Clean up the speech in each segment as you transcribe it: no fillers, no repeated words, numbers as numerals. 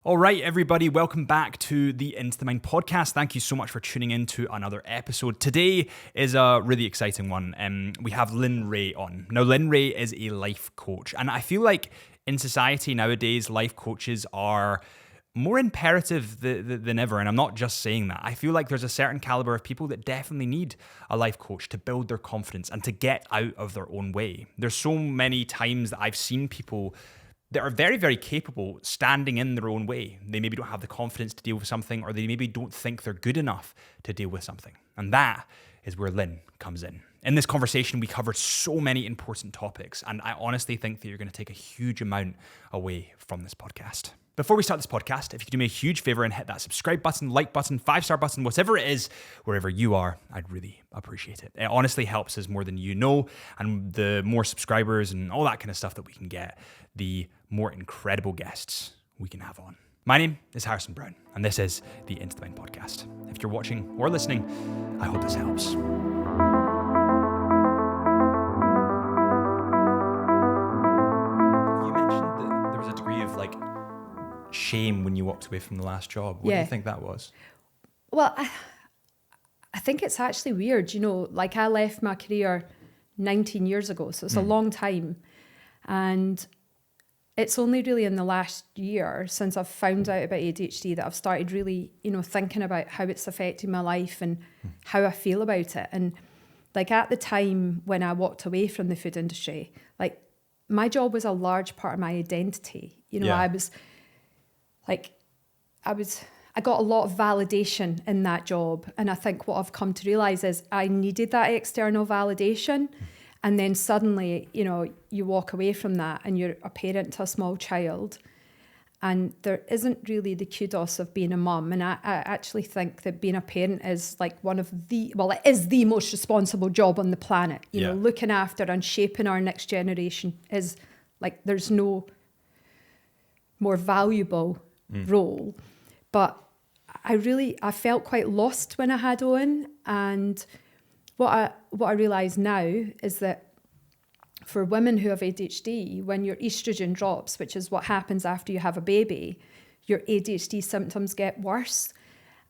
All right, everybody, welcome back to the Into the Mind podcast. Thank you so much for tuning in to another episode. Today is a really exciting one. We have Lyn Ray on. Now, Lyn Ray is a life coach, and I feel like in society nowadays, life coaches are more imperative than ever, and I'm not just saying that. I feel like there's a certain caliber of people that definitely need a life coach to build their confidence and to get out of their own way. There's so many times that I've seen people that are very, very capable standing in their own way. They maybe don't have the confidence to deal with something, or they maybe don't think they're good enough to deal with something. And that is where Lyn comes in. In this conversation, we covered so many important topics, and I honestly think that you're going to take a huge amount away from this podcast. Before we start this podcast, if you could do me a huge favor and hit that subscribe button, like button, 5-star button, whatever it is, wherever you are, I'd really appreciate it. It honestly helps us more than you know, and the more subscribers and all that kind of stuff that we can get, the more incredible guests we can have on. My name is Harrison Brown, and this is the Into the Mind podcast. If you're watching or listening, I hope this helps. You mentioned that there was a degree of shame when you walked away from the last job. What do you think that was? Well, I think it's actually weird. I left my career 19 years ago, so it's a long time. And it's only really in the last year since I've found out about ADHD that I've started really, thinking about how it's affecting my life and how I feel about it. And at the time when I walked away from the food industry, my job was a large part of my identity. I got a lot of validation in that job. And I think what I've come to realize is I needed that external validation. And then suddenly, you walk away from that and you're a parent to a small child. And there isn't really the kudos of being a mum. And I actually think that being a parent is it is the most responsible job on the planet. Looking after and shaping our next generation is there's no more valuable role. But I felt quite lost when I had Owen. And what I realise now is that for women who have ADHD, when your estrogen drops, which is what happens after you have a baby, your ADHD symptoms get worse.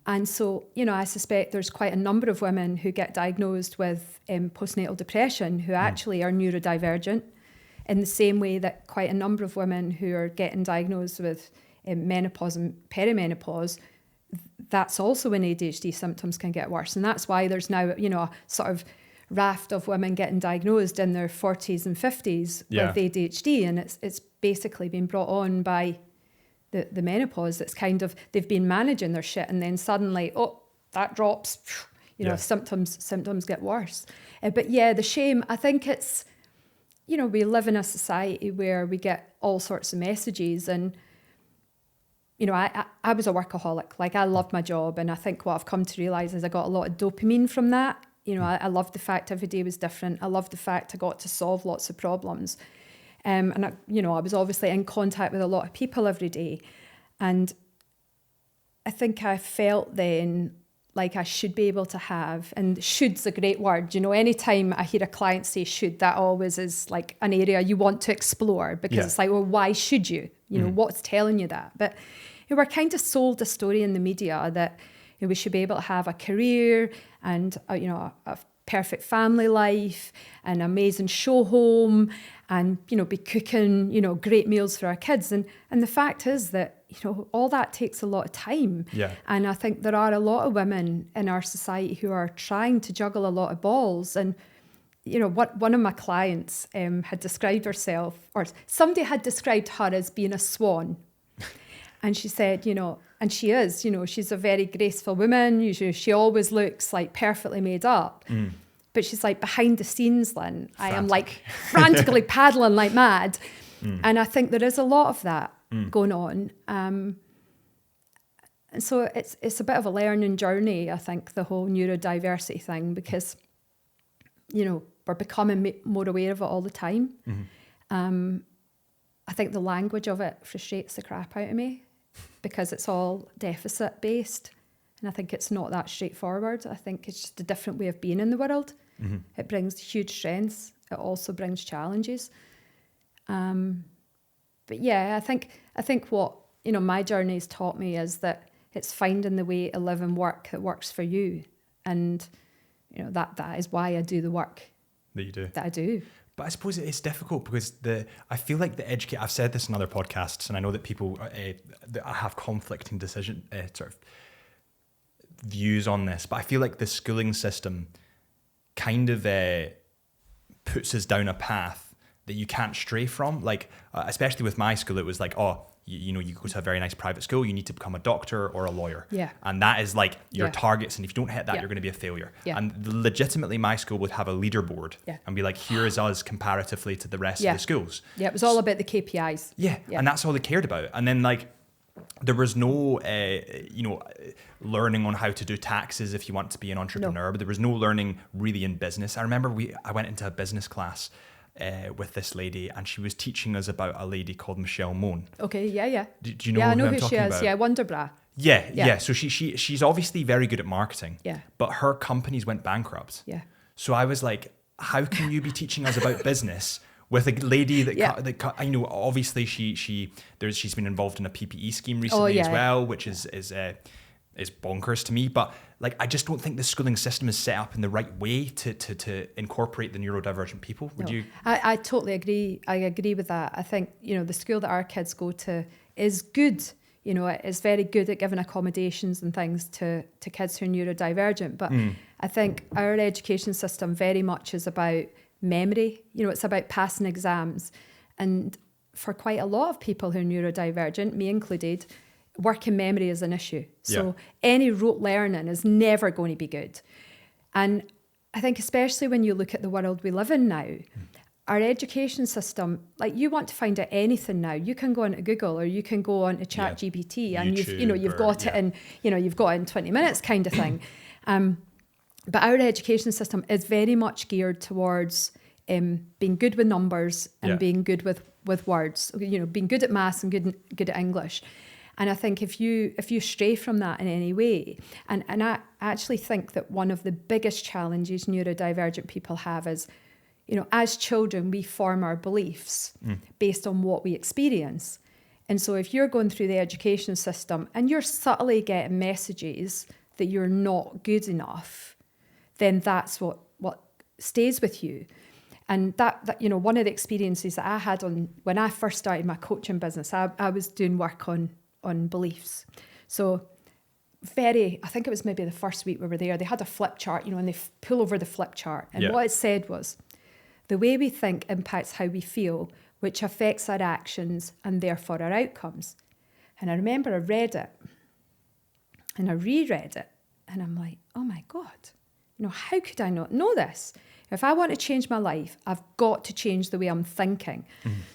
And so, I suspect there's quite a number of women who get diagnosed with postnatal depression who actually are neurodivergent, in the same way that quite a number of women who are getting diagnosed with menopause and perimenopause, that's also when ADHD symptoms can get worse. And that's why there's now, a sort of raft of women getting diagnosed in their 40s and 50s with ADHD. And it's basically been brought on by the menopause. That's kind of, they've been managing their shit and then suddenly, that drops, symptoms get worse. But the shame, I think it's, we live in a society where we get all sorts of messages. And I was a workaholic. I loved my job. And I think what I've come to realise is I got a lot of dopamine from that. I loved the fact every day was different. I loved the fact I got to solve lots of problems. And I was obviously in contact with a lot of people every day. And I think I felt then like I should be able to have, and should's a great word. Anytime I hear a client say should, that always is an area you want to explore, because it's well, why should you? What's telling you that? But we're kind of sold a story in the media that we should be able to have a career and a perfect family life, an amazing show home, and be cooking great meals for our kids. And the fact is that all that takes a lot of time. And I think there are a lot of women in our society who are trying to juggle a lot of balls. And one of my clients had described herself, or somebody had described her as being a swan. And she said, and she is, she's a very graceful woman. She always looks perfectly made up. But she's behind the scenes, Lyn, I am frantically paddling like mad. And I think there is a lot of that going on. And so it's a bit of a learning journey, I think, the whole neurodiversity thing, because, we're becoming more aware of it all the time. I think the language of it frustrates the crap out of me, because it's all deficit based. And I think it's not that straightforward. I think it's just a different way of being in the world. It brings huge strengths. It also brings challenges. But I think what my journey has taught me is that it's finding the way to live and work that works for you. And, that is why I do the work that you do. That I do. But I suppose it is difficult because I feel like I've said this in other podcasts, and I know that people that have conflicting sort of views on this, but I feel like the schooling system kind of puts us down a path that you can't stray from. Like, especially with my school, it was like, you go to a very nice private school, you need to become a doctor or a lawyer. Yeah. And that is like your targets. And if you don't hit that, you're going to be a failure. Yeah. And legitimately, my school would have a leaderboard and be like, here is us comparatively to the rest of the schools. Yeah, it was all about the KPIs. Yeah. And that's all they cared about. And then like, there was no, learning on how to do taxes if you want to be an entrepreneur, but there was no learning really in business. I remember I went into a business class with this lady, and she was teaching us about a lady called Michelle Mone. Okay, yeah. Do you know I know who I'm who she talking is. about? Yeah, Wonderbra. Yeah. So she's obviously very good at marketing. Yeah. But her companies went bankrupt. Yeah. So I was like, how can you be teaching us about business with a lady that I know? Obviously, she's been involved in a PPE scheme recently as well, which is bonkers to me. But like, I just don't think the schooling system is set up in the right way to incorporate the neurodivergent people. Would you? I totally agree. I agree with that. I think, the school that our kids go to is good. It is very good at giving accommodations and things to kids who are neurodivergent. But I think our education system very much is about memory. It's about passing exams. And for quite a lot of people who are neurodivergent, me included, working memory is an issue. So any rote learning is never going to be good. And I think especially when you look at the world we live in now, our education system, like, you want to find out anything now, you can go onto Google or you can go onto ChatGPT and you've got it in, you've got it in 20 minutes kind of thing. But our education system is very much geared towards being good with numbers and being good with words, being good at maths and good at English. And I think if you stray from that in any way, and I actually think that one of the biggest challenges neurodivergent people have is, as children, we form our beliefs based on what we experience. And so if you're going through the education system and you're subtly getting messages that you're not good enough, then that's what stays with you. And that one of the experiences that I had when I first started my coaching business, I was doing work on beliefs. So I think it was maybe the first week we were there, they had a flip chart, and they pull over the flip chart. And what it said was, the way we think impacts how we feel, which affects our actions and therefore our outcomes. And I remember I read it and I reread it and I'm like, oh my God, how could I not know this? If I want to change my life, I've got to change the way I'm thinking.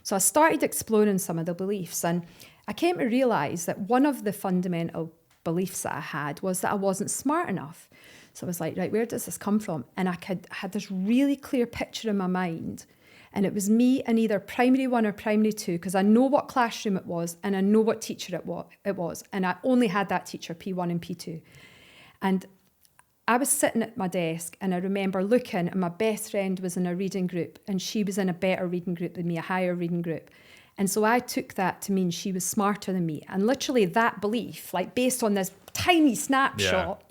So I started exploring some of the beliefs, and I came to realise that one of the fundamental beliefs that I had was that I wasn't smart enough. So I was like, right, where does this come from? And I had this really clear picture in my mind. And it was me in either primary 1 or primary 2, because I know what classroom it was and I know what teacher it was. And I only had that teacher, P1 and P2. And I was sitting at my desk and I remember looking, and my best friend was in a reading group and she was in a better reading group than me, a higher reading group. And so I took that to mean she was smarter than me. And literally that belief, like based on this tiny snapshot,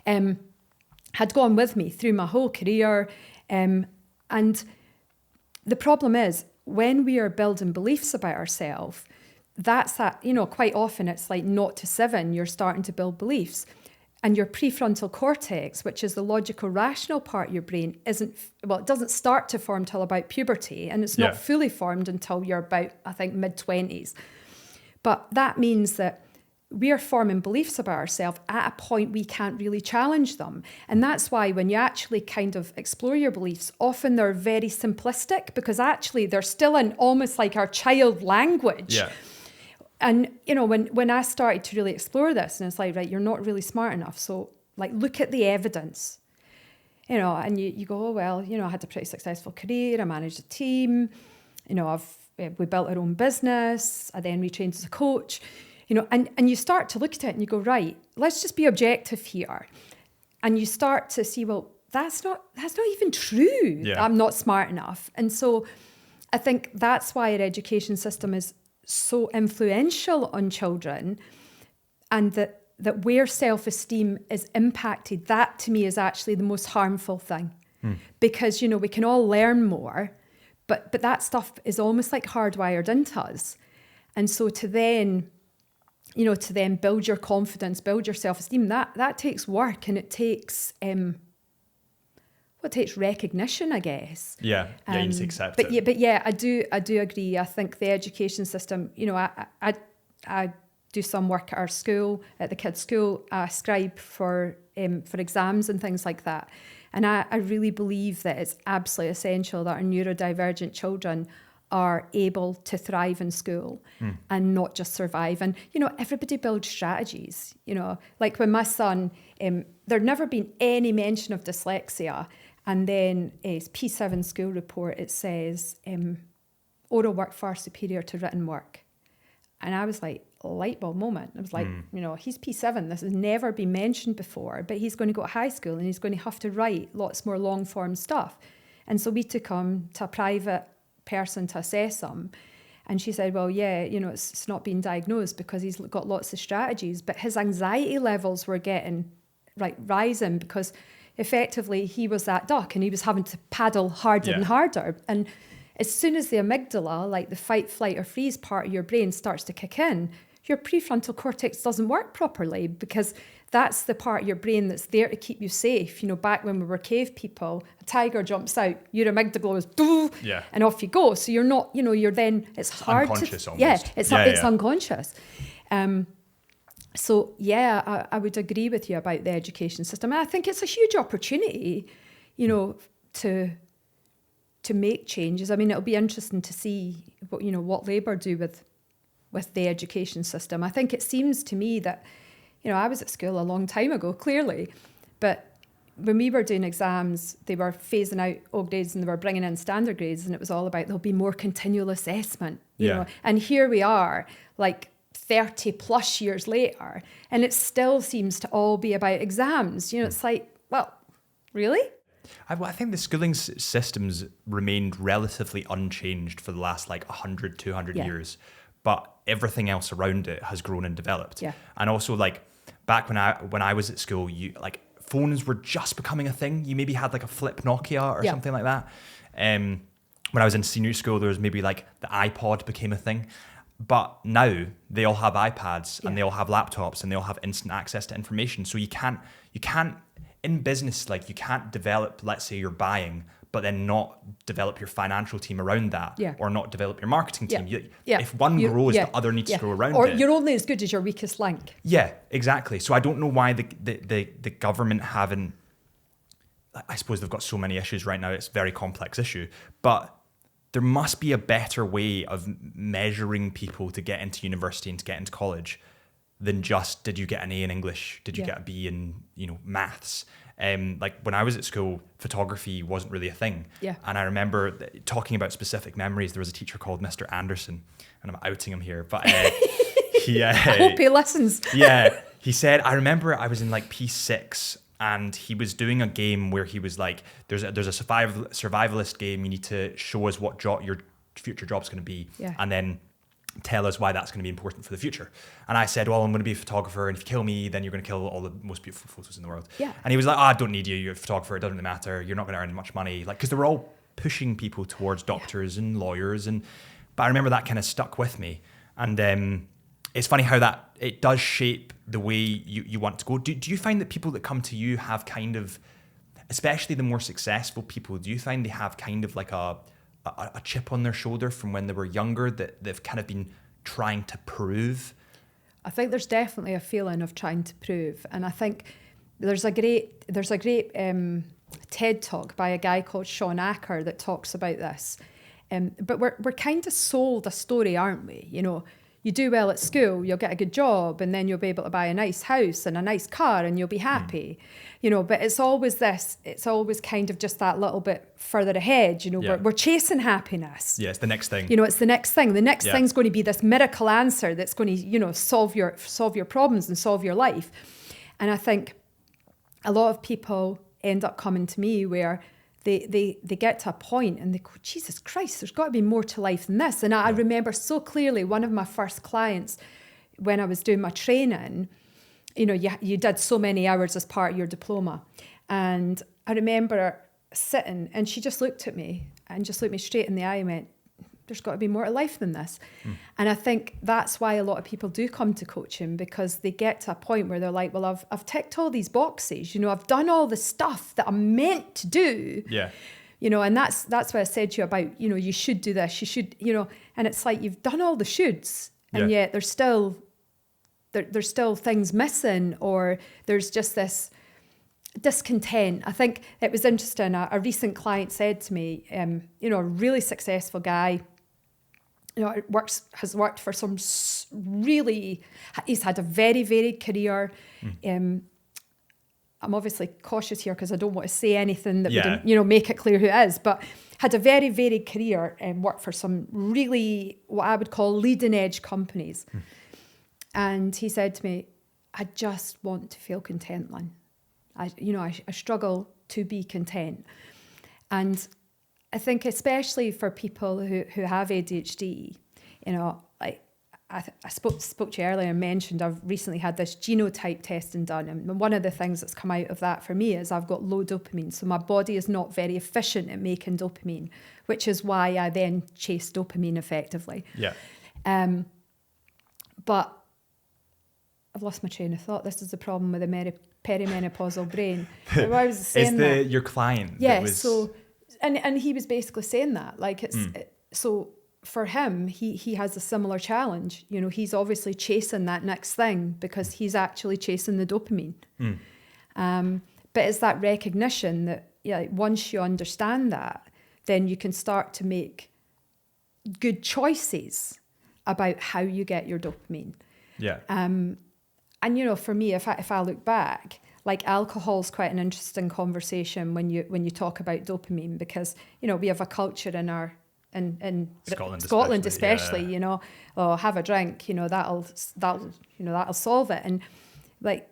had gone with me through my whole career. And the problem is, when we are building beliefs about ourselves, that's that, quite often it's like 0 to 7, you're starting to build beliefs. And your prefrontal cortex, which is the logical, rational part of your brain, it doesn't start to form till about puberty, and it's not fully formed until you're about, I think, mid-20s. But that means that we are forming beliefs about ourselves at a point we can't really challenge them. And that's why when you actually kind of explore your beliefs, often they're very simplistic, because actually they're still in almost like our child language. Yeah. And, when I started to really explore this, and it's like, right, you're not really smart enough. So, like, look at the evidence, and you go, oh, well, I had a pretty successful career. I managed a team, we built our own business. I then retrained as a coach, and you start to look at it and you go, right, let's just be objective here. And you start to see, well, that's not even true. Yeah. I'm not smart enough. And so I think that's why our education system is so influential on children, and that where self-esteem is impacted, that to me is actually the most harmful thing. Because, you know, we can all learn more, but that stuff is almost like hardwired into us. And so to then build your confidence, build your self-esteem, that takes work, and it takes takes recognition, I guess. Yeah, you need to accept it. But I do agree. I think the education system, you know, I do some work at our school, at the kids' school. I scribe for exams and things like that. And I really believe that it's absolutely essential that our neurodivergent children are able to thrive in school and not just survive. And, you know, everybody builds strategies, you know, like when my son, there'd never been any mention of dyslexia. And then his P7 school report, it says oral work far superior to written work. And I was like, light bulb moment. I was like, you know, he's P7. This has never been mentioned before, but he's going to go to high school and he's going to have to write lots more long form stuff. And so we took him to a private person to assess him. And she said, well, yeah, you know, it's not been diagnosed because he's got lots of strategies, but his anxiety levels were rising because effectively he was that duck and he was having to paddle harder and harder. And as soon as the amygdala, like the fight, flight or freeze part of your brain starts to kick in, your prefrontal cortex doesn't work properly because that's the part of your brain that's there to keep you safe. You know, back when we were cave people, a tiger jumps out, your amygdala was doo, and off you go. So you're not, you know, you're then, it's hard unconscious to... almost. It's unconscious. So, I would agree with you about the education system. And I think it's a huge opportunity, you know, to make changes. I mean, it'll be interesting to see what Labour do with the education system. I think it seems to me that, you know, I was at school a long time ago, clearly, but when we were doing exams, they were phasing out O grades and they were bringing in standard grades, and it was all about there'll be more continual assessment, you know. And here we are, like 30 plus years later, and it still seems to all be about exams. You know, it's like, well, really? I think the schooling systems remained relatively unchanged for the last like 100, 200 years, but everything else around it has grown and developed. Yeah. And also, like, back when I was at school, phones were just becoming a thing. You maybe had like a flip Nokia or something like that. When I was in senior school, there was maybe like the iPod became a thing. But now they all have iPads and they all have laptops and they all have instant access to information. So you can't in business, like, you can't develop, let's say you're buying, but then not develop your financial team around that, or not develop your marketing team. If one grows, the other needs to grow around it. Or you're only as good as your weakest link. Yeah, exactly. So I don't know why the government haven't, I suppose they've got so many issues right now, it's a very complex issue, but there must be a better way of measuring people to get into university and to get into college than just, did you get an A in English? Did you get a B in, you know, maths? Like when I was at school, photography wasn't really a thing. Yeah. And I remember talking about specific memories. There was a teacher called Mr. Anderson, and I'm outing him here, but he... I hope he listens. Yeah. He said, I remember I was in like P6 and he was doing a game where he was like, there's a survivalist game. You need to show us what your future job's going to be. Yeah. And then tell us why that's going to be important for the future. And I said, well, I'm going to be a photographer, and if you kill me, then you're going to kill all the most beautiful photos in the world. Yeah. And he was like, I don't need you. You're a photographer. It doesn't really matter. You're not going to earn much money. Like, because they were all pushing people towards doctors and lawyers. But I remember that kind of stuck with me. And it's funny how that it does shape the way you want to go. Do you find that people that come to you have kind of, especially the more successful people, do you find they have kind of like a chip on their shoulder from when they were younger that they've kind of been trying to prove? I think there's definitely a feeling of trying to prove, and I think there's a great TED talk by a guy called Sean Acker that talks about this. But we're kind of sold a story, aren't we? You know, you do well at school, you'll get a good job, and then you'll be able to buy a nice house and a nice car, and you'll be happy. You know, but it's always kind of just that little bit further ahead. You know, we're chasing happiness. Yeah, it's the next thing. You know, it's the next thing. The next thing's going to be this miracle answer that's going to, you know, solve your problems and solve your life. And I think a lot of people end up coming to me where they get to a point and they go, Jesus Christ, there's got to be more to life than this. And I remember so clearly one of my first clients, when I was doing my training, you know, you did so many hours as part of your diploma. And I remember sitting and she just looked at me straight in the eye and went, there's got to be more to life than this. And I think that's why a lot of people do come to coaching, because they get to a point where they're like, well, I've ticked all these boxes, you know, I've done all the stuff that I'm meant to do. Yeah. You know, and that's what I said to you about, you know, you should do this, you should, you know, and it's like you've done all the shoulds and yet there's still things missing, or there's just this discontent. I think it was interesting. A recent client said to me, you know, a really successful guy, you know, has worked for some he's had a very varied career. I'm obviously cautious here because I don't want to say anything that wouldn't, you know, make it clear who it is, but had a very varied career and worked for some really, what I would call leading edge companies. And he said to me, I just want to feel content, Lyn. I struggle to be content. And I think especially for people who have ADHD, you know, like I spoke to you earlier and mentioned I've recently had this genotype testing done. And one of the things that's come out of that for me is I've got low dopamine. So my body is not very efficient at making dopamine, which is why I then chase dopamine effectively. Yeah. But I've lost my train of thought. This is the problem with the perimenopausal brain. I was saying your client. Yeah. So, and he was basically saying that, like so for him, he has a similar challenge. You know, he's obviously chasing that next thing because he's actually chasing the dopamine. But it's that recognition that once you understand that, then you can start to make good choices about how you get your dopamine. Yeah. And you know, for me, if I look back, like alcohol's quite an interesting conversation when you talk about dopamine, because you know we have a culture in Scotland especially, you know, oh, have a drink, you know, that'll solve it. And like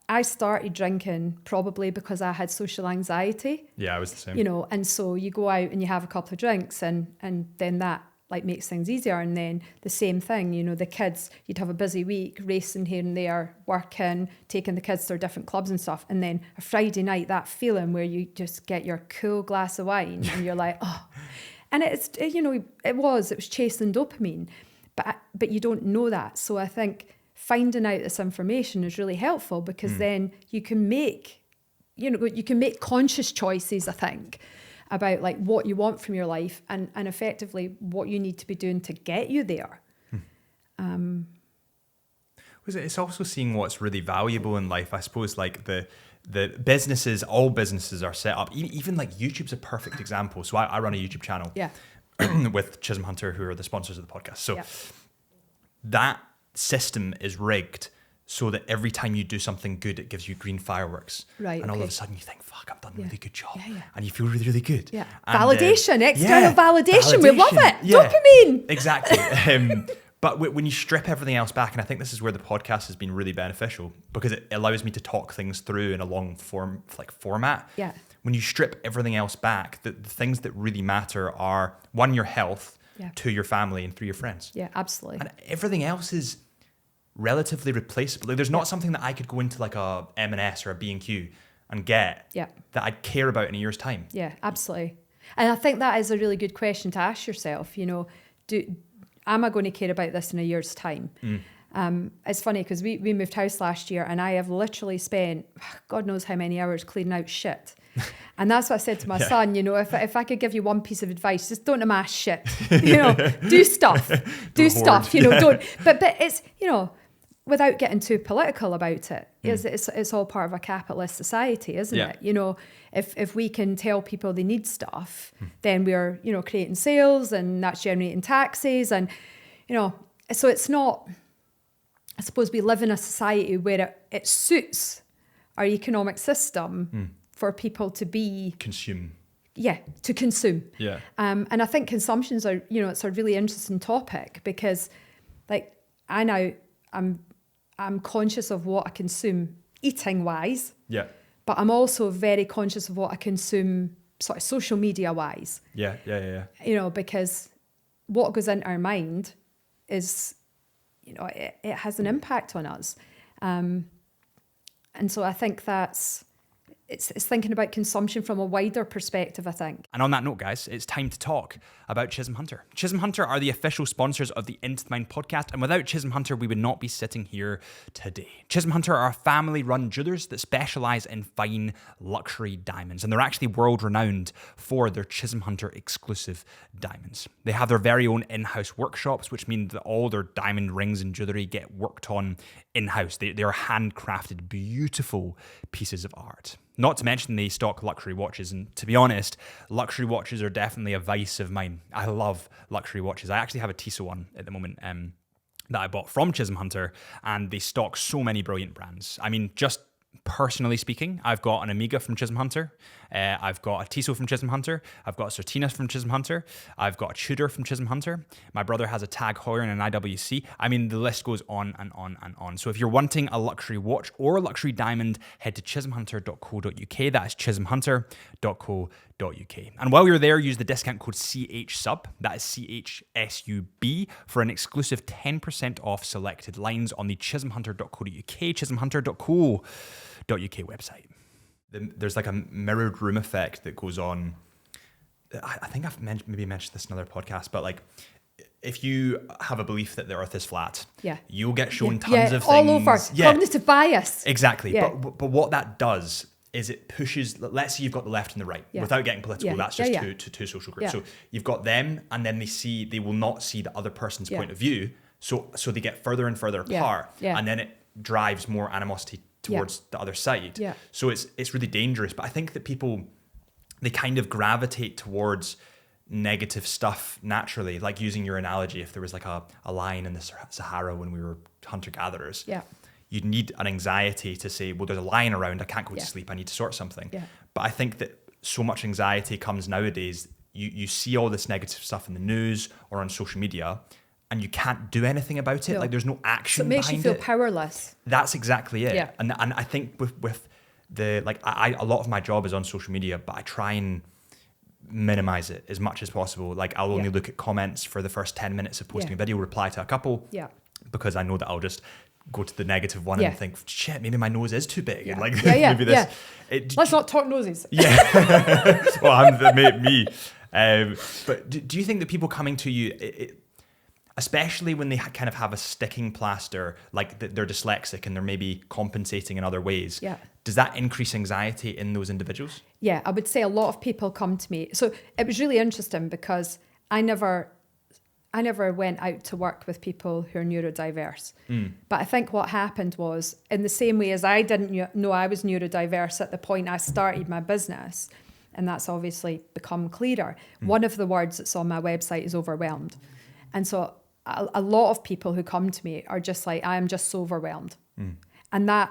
I started drinking probably because I had social anxiety. Yeah, I was the same. You know, and so you go out and you have a couple of drinks and then that like makes things easier. And then the same thing, you know, the kids, you'd have a busy week, racing here and there, working, taking the kids to their different clubs and stuff. And then a Friday night, that feeling where you just get your cool glass of wine and you're like, oh. And it was chasing dopamine, but you don't know that. So I think finding out this information is really helpful, because then you can make conscious choices, I think, about like what you want from your life and effectively what you need to be doing to get you there. It's also seeing what's really valuable in life. I suppose like the businesses, all businesses are set up, even like YouTube's a perfect example. So I run a YouTube channel with Chisholm Hunter, who are the sponsors of the podcast. So that system is rigged so that every time you do something good, it gives you green fireworks. Right. And all of a sudden you think, fuck, I've done a really good job. Yeah. And you feel really, really good. Yeah. And, validation, external validation. We love it. Yeah. Dopamine. Exactly. But when you strip everything else back, and I think this is where the podcast has been really beneficial, because it allows me to talk things through in a long format. Yeah. When you strip everything else back, the things that really matter are, 1, your health, 2, your family, and 3, your friends. Yeah, absolutely. And everything else is relatively replaceable. Like, there's not something that I could go into like a M&S or a B&Q and get that I'd care about in a year's time. Yeah, absolutely. And I think that is a really good question to ask yourself. You know, am I going to care about this in a year's time? It's funny because we moved house last year and I have literally spent God knows how many hours cleaning out shit. And that's what I said to my son, you know, if I could give you one piece of advice, just don't amass shit, you know, do stuff, you know, don't, but it's, you know, without getting too political about it, it's all part of a capitalist society, isn't it? You know, if we can tell people they need stuff, then we're, you know, creating sales and that's generating taxes. And, you know, so it's not, I suppose we live in a society where it suits our economic system for people to consume. Yeah, to consume. Yeah. And I think consumptions are, you know, it's a really interesting topic because like I'm conscious of what I consume eating wise. Yeah. But I'm also very conscious of what I consume sort of social media wise. Yeah. You know, because what goes into our mind is, you know, it has an impact on us. And so I think it's thinking about consumption from a wider perspective, I think. And on that note, guys, it's time to talk about Chisholm Hunter. Chisholm Hunter are the official sponsors of the Into the Mind podcast, and without Chisholm Hunter, we would not be sitting here today. Chisholm Hunter are family-run jewelers that specialise in fine luxury diamonds, and they're actually world-renowned for their Chisholm Hunter exclusive diamonds. They have their very own in-house workshops, which mean that all their diamond rings and jewellery get worked on in-house. They are handcrafted, beautiful pieces of art. Not to mention they stock luxury watches, and to be honest, luxury watches are definitely a vice of mine. I love luxury watches. I actually have a Tissot one at the moment that I bought from Chisholm Hunter, and they stock so many brilliant brands. I mean, just personally speaking, I've got an Amiga from Chisholm Hunter, I've got a Tissot from Chisholm Hunter, I've got a Certina from Chisholm Hunter, I've got a Tudor from Chisholm Hunter, my brother has a Tag Heuer and an IWC. I mean, the list goes on and on and on. So if you're wanting a luxury watch or a luxury diamond, head to chisholmhunter.co.uk. That's chisholmhunter.co.uk. And while you're there, use the discount code CHSUB, that is CHSUB, for an exclusive 10% off selected lines on the chisholmhunter.co.uk, chisholmhunter.co.uk website. There's like a mirrored room effect that goes on. I think I've maybe mentioned this in another podcast, but like if you have a belief that the earth is flat, you'll get shown tons of things. All over. Cognitive bias. Exactly. Yeah. But what that does is it pushes, let's say you've got the left and the right, without getting political, that's just two social groups. So you've got them, and then they will not see the other person's point of view. So they get further and further apart, and then it drives more animosity towards the other side. So it's really dangerous. But I think that people, they kind of gravitate towards negative stuff naturally. Like using your analogy, if there was like a lion in the Sahara when we were hunter-gatherers, you'd need an anxiety to say, well, there's a lion around, I can't go to sleep, I need to sort something. But I think that so much anxiety comes nowadays, you see all this negative stuff in the news or on social media, and you can't do anything about it. Like there's no action behind it. So it makes you feel powerless. That's exactly it. And I think with the, like, a lot of my job is on social media, but I try and minimize it as much as possible. Like I'll only look at comments for the first 10 minutes of posting a video, reply to a couple, because I know that I'll just go to the negative one and think, shit, maybe my nose is too big. And like maybe this. Let's not talk noses. Well, I'm me. But do you think that people coming to you, especially when they kind of have a sticking plaster, like they're dyslexic and they're maybe compensating in other ways, does that increase anxiety in those individuals? Yeah, I would say a lot of people come to me. So it was really interesting because I never went out to work with people who are neurodiverse. But I think what happened was, in the same way as I didn't know I was neurodiverse at the point I started my business, and that's obviously become clearer, one of the words that's on my website is overwhelmed. And so a lot of people who come to me are just like, I am just so overwhelmed. And I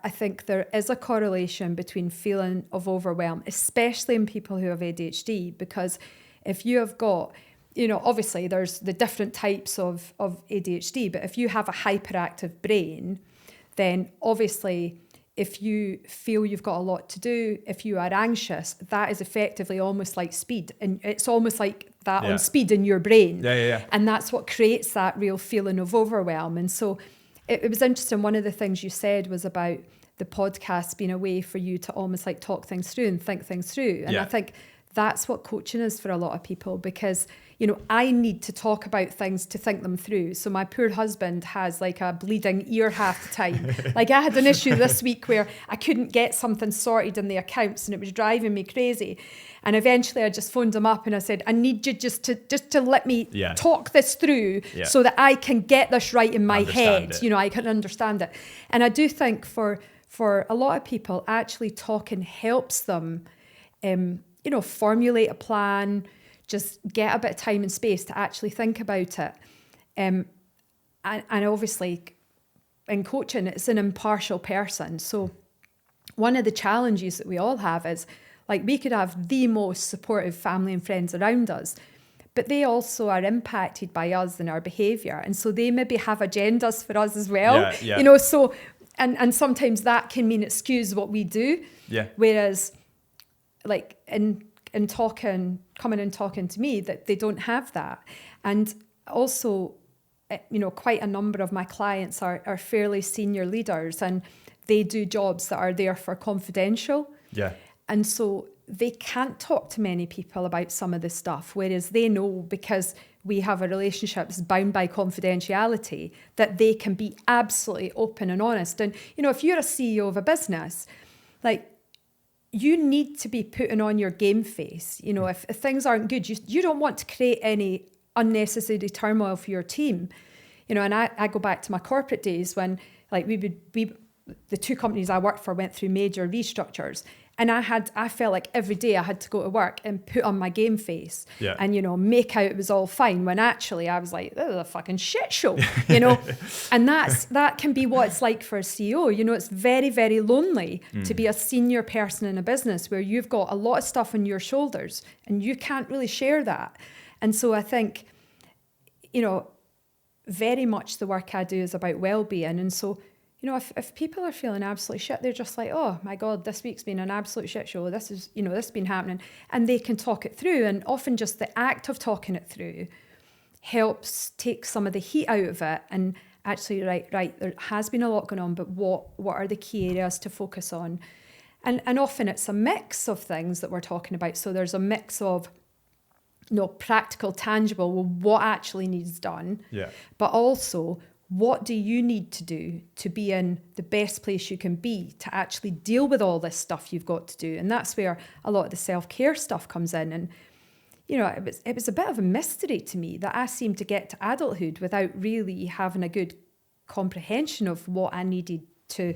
think there is a correlation between feeling of overwhelm, especially in people who have ADHD, because if you have got, you know, obviously there's the different types of ADHD, but if you have a hyperactive brain, then obviously if you feel you've got a lot to do, if you are anxious, that is effectively almost like speed. And it's almost like that on speed in your brain. And that's what creates that real feeling of overwhelm. And so it was interesting. One of the things you said was about the podcast being a way for you to almost like talk things through and think things through. And I think that's what coaching is for a lot of people, because, you know, I need to talk about things to think them through. So my poor husband has like a bleeding ear half the time. Like I had an issue this week where I couldn't get something sorted in the accounts and it was driving me crazy. And eventually I just phoned him up and I said, I need you just to let me talk this through so that I can get this right in my head. You know, I can understand it. And I do think for a lot of people, actually talking helps them, you know, formulate a plan, just get a bit of time and space to actually think about it. And obviously in coaching, it's an impartial person. So one of the challenges that we all have is, like, we could have the most supportive family and friends around us, but they also are impacted by us and our behaviour. And so they maybe have agendas for us as well. You know, so, and sometimes that can mean it skews what we do. Whereas like in coming and talking to me, that they don't have that. And also, quite a number of my clients are fairly senior leaders, and they do jobs that are there for confidential. Yeah. And so they can't talk to many people about some of this stuff, whereas they know, because we have a relationship that's bound by confidentiality, that they can be absolutely open and honest. And, if you're a CEO of a business, like, you need to be putting on your game face. If things aren't good, you don't want to create any unnecessary turmoil for your team. And I go back to my corporate days when, like, the two companies I worked for went through major restructures. And I felt like every day I had to go to work and put on my game face and, make out it was all fine, when actually I was like, this is a fucking shit show, And that can be what it's like for a CEO. It's very, very lonely to be a senior person in a business where you've got a lot of stuff on your shoulders and you can't really share that. And so I think, very much the work I do is about well-being. And so, if people are feeling absolutely shit, they're just like, oh my God, this week's been an absolute shit show. This is, this has been happening. And they can talk it through. And often just the act of talking it through helps take some of the heat out of it. And actually, right, there has been a lot going on, but what are the key areas to focus on? And often it's a mix of things that we're talking about. So there's a mix of, practical, tangible, what actually needs done. Yeah. But also, what do you need to do to be in the best place you can be to actually deal with all this stuff you've got to do? And that's where a lot of the self-care stuff comes in. And, it was a bit of a mystery to me that I seemed to get to adulthood without really having a good comprehension of what I needed to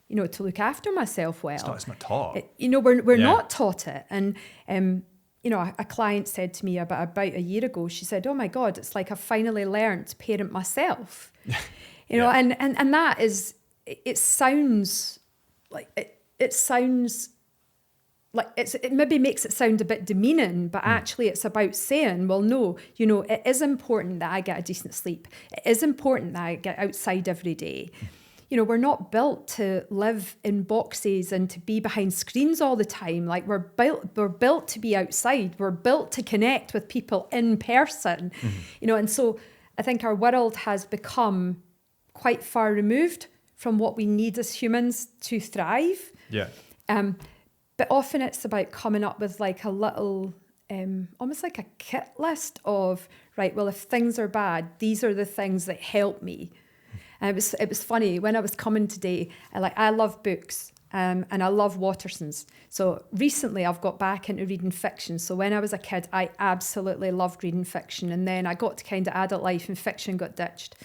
look after myself well. It's not taught. We're not taught it. And, a client said to me about a year ago, she said, oh my God, it's like I finally learned to parent myself. And that is, it sounds like, it maybe makes it sound a bit demeaning, but actually it's about saying, well, no, it is important that I get a decent sleep. It is important that I get outside every day. We're not built to live in boxes and to be behind screens all the time. Like, we're built to be outside. We're built to connect with people in person. And so I think our world has become quite far removed from what we need as humans to thrive. Yeah. But often it's about coming up with like a little, almost like a kit list of, right, well, if things are bad, these are the things that help me. And it was funny when I was coming today. I love books and I love Watterson's. So recently I've got back into reading fiction. So when I was a kid, I absolutely loved reading fiction, and then I got to kind of adult life and fiction got ditched.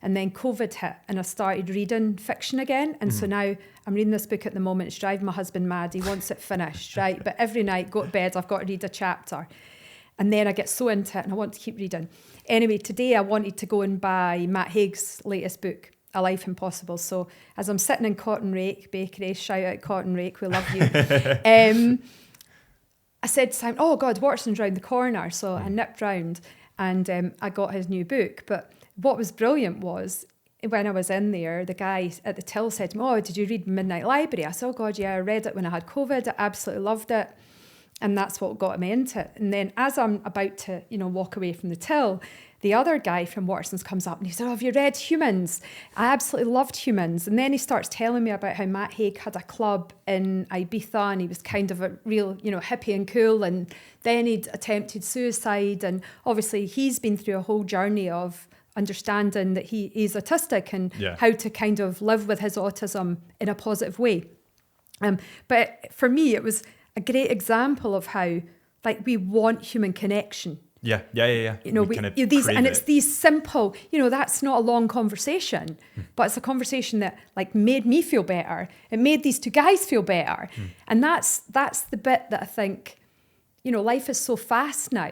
And then COVID hit and I started reading fiction again. And so now I'm reading this book at the moment. It's driving my husband mad. He wants it finished, right? But every night, go to bed, I've got to read a chapter. And then I get so into it and I want to keep reading. Anyway, today I wanted to go and buy Matt Haig's latest book, A Life Impossible. So as I'm sitting in Cotton Rake Bakery, shout out Cotton Rake, we love you. I said to Simon, oh God, Watterson's round the corner. So I nipped round and I got his new book. But what was brilliant was when I was in there, the guy at the till said to me, oh, did you read Midnight Library? I said, oh God, yeah, I read it when I had COVID. I absolutely loved it. And that's what got me into it. And then as I'm about to, walk away from the till, the other guy from Watterson's comes up and he said, oh, have you read Humans? I absolutely loved Humans. And then he starts telling me about how Matt Haig had a club in Ibiza and he was kind of a real, hippie and cool. And then he'd attempted suicide. And obviously he's been through a whole journey of understanding that he is autistic and how to kind of live with his autism in a positive way. But for me, it was a great example of how, we want human connection. Yeah. It's these simple, that's not a long conversation, but it's a conversation that made me feel better. It made these two guys feel better. And that's the bit that I think, life is so fast now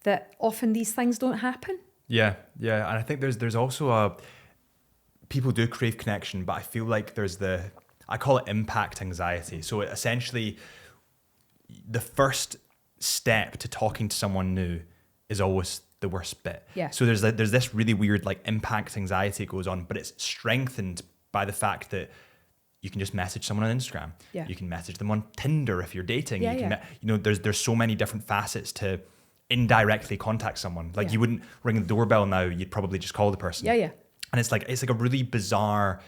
that often these things don't happen. Yeah. And I think there's also people do crave connection, but I feel like there's I call it impact anxiety. So essentially, the first step to talking to someone new is always the worst bit. Yeah. So there's this really weird impact anxiety that goes on, but it's strengthened by the fact that you can just message someone on Instagram. Yeah. You can message them on Tinder if you're dating. Yeah, You can, there's so many different facets to indirectly contact someone. Like you wouldn't ring the doorbell now, you'd probably just call the person. Yeah. And it's like a really bizarre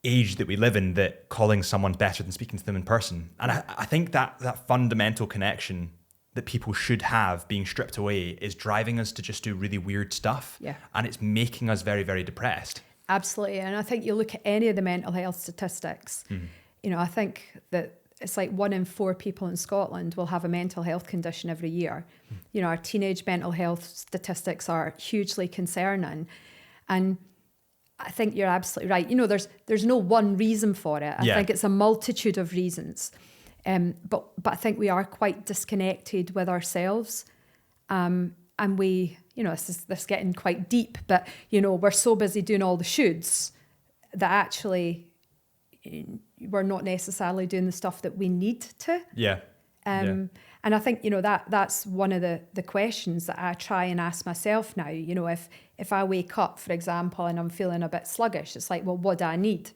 age that we live in, that calling someone better than speaking to them in person. And I think that fundamental connection that people should have being stripped away is driving us to just do really weird stuff. Yeah. And it's making us very, very depressed. Absolutely. And I think you look at any of the mental health statistics, I think that it's like 1 in 4 people in Scotland will have a mental health condition every year. Our teenage mental health statistics are hugely concerning. And I think you're absolutely right. There's no one reason for it. I think it's a multitude of reasons. But I think we are quite disconnected with ourselves. And we, this is getting quite deep, but, we're so busy doing all the shoulds that actually we're not necessarily doing the stuff that we need to. Yeah. And I think, that's one of the questions that I try and ask myself now. If I wake up, for example, and I'm feeling a bit sluggish, it's like, well, what do I need?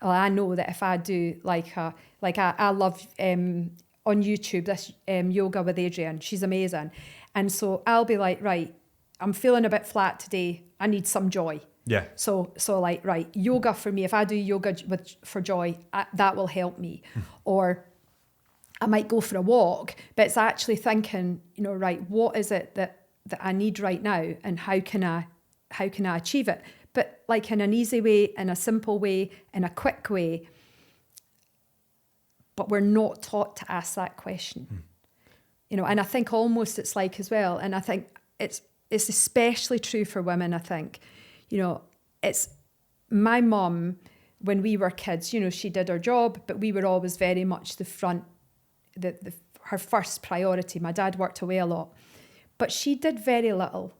Well, I know that if I do I love on YouTube this yoga with Adrienne. She's amazing. And so I'll be like, right, I'm feeling a bit flat today. I need some joy. Yeah. So right, yoga for me, if I do yoga for joy, that will help me. Or I might go for a walk, but it's actually thinking, right, what is it that I need right now, and how can I achieve it? But like in an easy way, in a simple way, in a quick way. But we're not taught to ask that question. And I think almost it's like as well, and I think it's especially true for women, I think. It's my mum, when we were kids, she did her job, but we were always very much the front, her first priority. My dad worked away a lot, but she did very little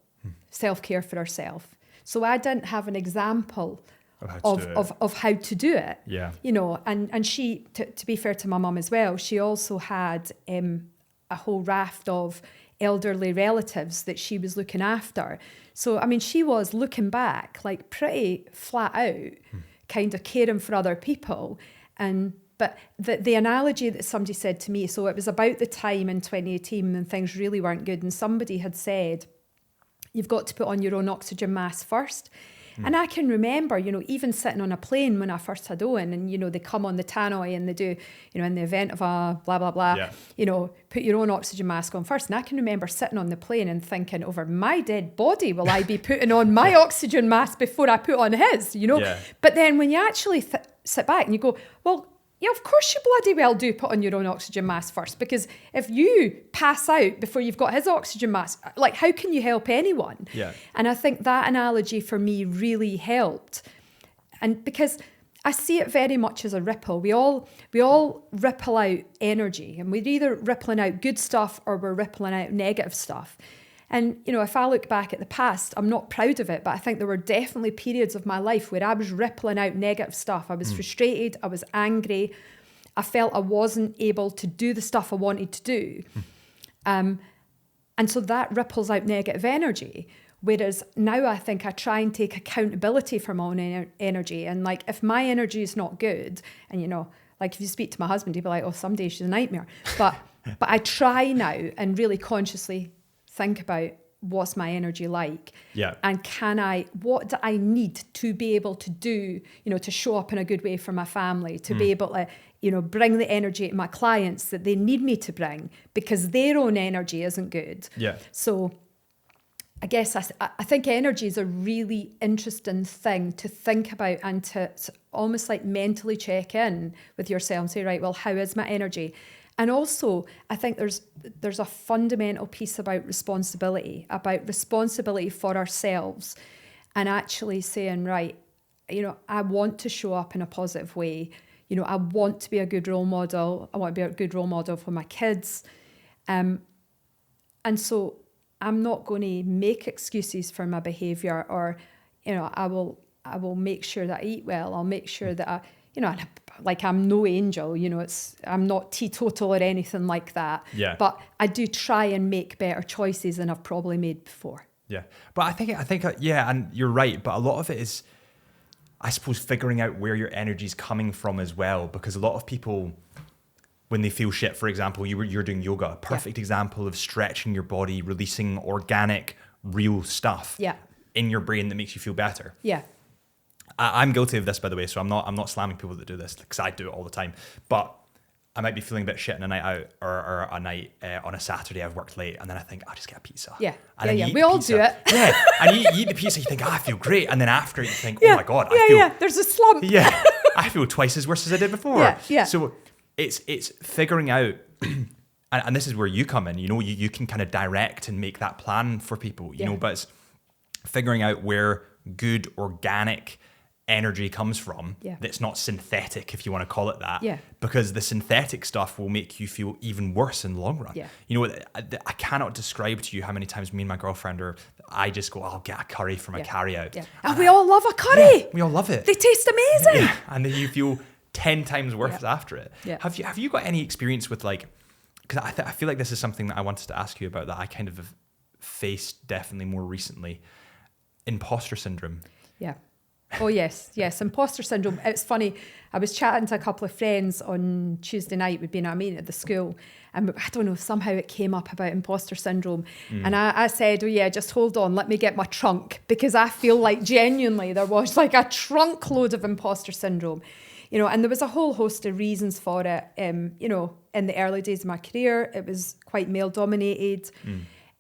self-care for herself. So I didn't have an example of how to do it. Yeah. And she, to be fair to my mum as well, she also had a whole raft of elderly relatives that she was looking after. So, she was looking back like pretty flat out, kind of caring for other people. But the analogy that somebody said to me, so it was about the time in 2018 when things really weren't good, and somebody had said, you've got to put on your own oxygen mask first. And I can remember, even sitting on a plane when I first had Owen, and, they come on the tannoy and they do, in the event of a blah, blah, blah, put your own oxygen mask on first. And I can remember sitting on the plane and thinking, over my dead body, will I be putting on my oxygen mask before I put on his, Yeah. But then when you actually sit back and you go, well, yeah, of course you bloody well do put on your own oxygen mask first, because if you pass out before you've got his oxygen mask, like, how can you help anyone? Yeah. And I think that analogy for me really helped. And because I see it very much as a ripple. We all ripple out energy, and we're either rippling out good stuff or we're rippling out negative stuff. And, if I look back at the past, I'm not proud of it, but I think there were definitely periods of my life where I was rippling out negative stuff. I was frustrated. I was angry. I felt I wasn't able to do the stuff I wanted to do. And so that ripples out negative energy. Whereas now I think I try and take accountability for my own energy. And like, if my energy is not good, and, like if you speak to my husband, he'd be like, oh, some days she's a nightmare. But I try now and really consciously think about what's my energy like, and what do I need to be able to do, to show up in a good way for my family, to be able to, bring the energy to my clients that they need me to bring, because their own energy isn't good. Yeah. So I guess I think energy is a really interesting thing to think about, and to almost like mentally check in with yourself and say, right, well, how is my energy? And also, I think there's a fundamental piece about responsibility for ourselves, and actually saying, right, I want to show up in a positive way. I want to be a good role model. I want to be a good role model for my kids. And so I'm not going to make excuses for my behaviour, or, I will make sure that I eat well. I'll make sure that I, like, I'm no angel, I'm not teetotal or anything like that. Yeah. But I do try and make better choices than I've probably made before. Yeah. But I think, yeah, and you're right. But a lot of it is, I suppose figuring out where your energy is coming from as well, because a lot of people, when they feel shit, for example, you're doing yoga, a perfect example of stretching your body, releasing organic, real stuff in your brain that makes you feel better. Yeah. I'm guilty of this, by the way, so I'm not slamming people that do this, because I do it all the time. But I might be feeling a bit shit on a night out, or a night on a Saturday I've worked late, and then I think I'll just get a pizza. Yeah, And we all do it. Yeah, and you eat the pizza, you think, I feel great, and then after you think, oh my god, I feel there's a slump. Yeah, I feel twice as worse as I did before. Yeah. So it's figuring out, and this is where you come in. You can kind of direct and make that plan for people. You know, but it's figuring out where good organic energy comes from that's not synthetic, if you want to call it that, because the synthetic stuff will make you feel even worse in the long run. You know, I cannot describe to you how many times me and my girlfriend I just go, I'll get a curry from a carry out. And we all love a curry. We all love it. They taste amazing. And then you feel 10 times worse after it. Have you got any experience with, like, because I feel like this is something that I wanted to ask you about, that I kind of have faced definitely more recently, imposter syndrome. Oh, yes. Imposter syndrome. It's funny. I was chatting to a couple of friends on Tuesday night. We'd been at a meeting at the school. And I don't know, somehow it came up about imposter syndrome. And I said, oh, yeah, just hold on. Let me get my trunk. Because I feel like genuinely there was like a trunk load of imposter syndrome. You know, and there was a whole host of reasons for it. You know, in the early days of my career, it was quite male dominated.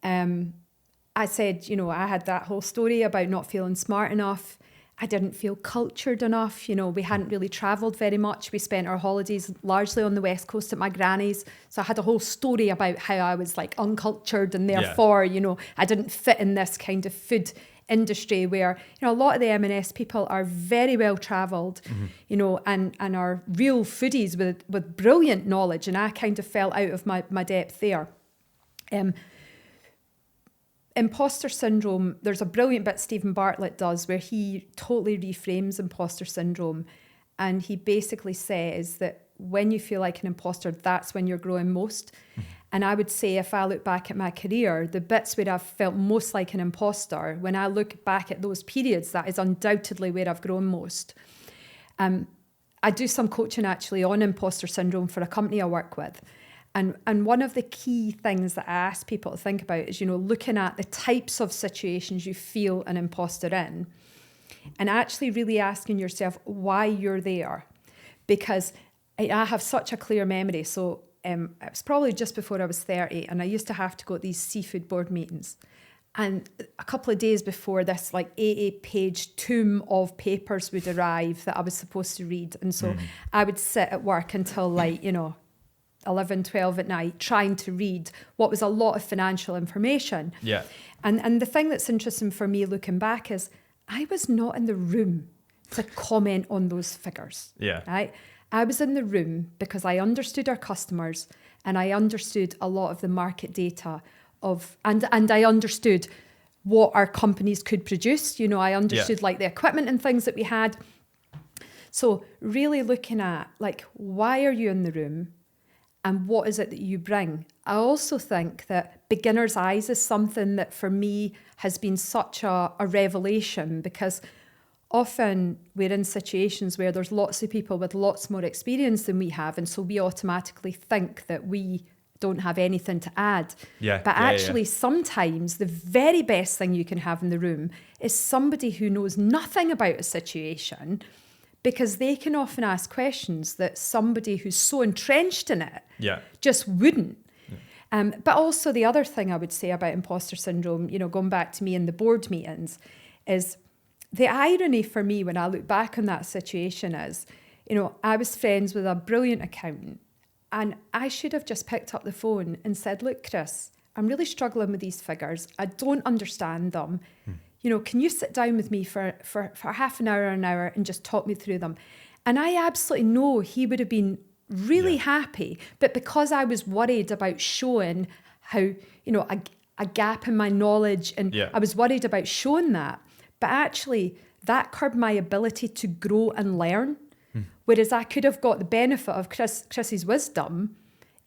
I said, you know, I had that whole story about not feeling smart enough. I didn't feel cultured enough. You know, we hadn't really travelled very much. We spent our holidays largely on the West Coast at my granny's. So I had a whole story about how I was like uncultured, and therefore, you know, I didn't fit in this kind of food industry where, you know, a lot of the M&S people are very well travelled, you know, and are real foodies with brilliant knowledge. And I kind of fell out of my depth there. Imposter syndrome, there's a brilliant bit Stephen Bartlett does where he totally reframes imposter syndrome, and he basically says that when you feel like an imposter, that's when you're growing most. And I would say, if I look back at my career, the bits where I've felt most like an imposter, when I look back at those periods, that is undoubtedly where I've grown most. I do some coaching actually on imposter syndrome for a company I work with. And one of the key things that I ask people to think about is, you know, looking at the types of situations you feel an imposter in, and actually really asking yourself why you're there. Because I have such a clear memory. So it was probably just before I was 30, and I used to have to go to these seafood board meetings. And a couple of days before this, like 80-page tomb of papers would arrive that I was supposed to read. And so I would sit at work until, like, you know, 11, 12 at night, trying to read what was a lot of financial information. And the thing that's interesting for me looking back is I was not in the room to comment on those figures. Right? I was in the room because I understood our customers, and I understood a lot of the market data and I understood what our companies could produce. You know, I understood like the equipment and things that we had. So really looking at, like, why are you in the room? And what is it that you bring? I also think that beginner's eyes is something that for me has been such a revelation, because often we're in situations where there's lots of people with lots more experience than we have. And so we automatically think that we don't have anything to add. But actually sometimes the very best thing you can have in the room is somebody who knows nothing about a situation, because they can often ask questions that somebody who's so entrenched in it just wouldn't. But also the other thing I would say about imposter syndrome, you know, going back to me in the board meetings, is the irony for me when I look back on that situation is, you know, I was friends with a brilliant accountant, and I should have just picked up the phone and said, look, Chris, I'm really struggling with these figures. I don't understand them. You know, can you sit down with me for half an hour and just talk me through them? And I absolutely know he would have been really happy. But because I was worried about showing how, you know, a gap in my knowledge, and I was worried about showing that. But actually, that curbed my ability to grow and learn. Whereas I could have got the benefit of Chris's wisdom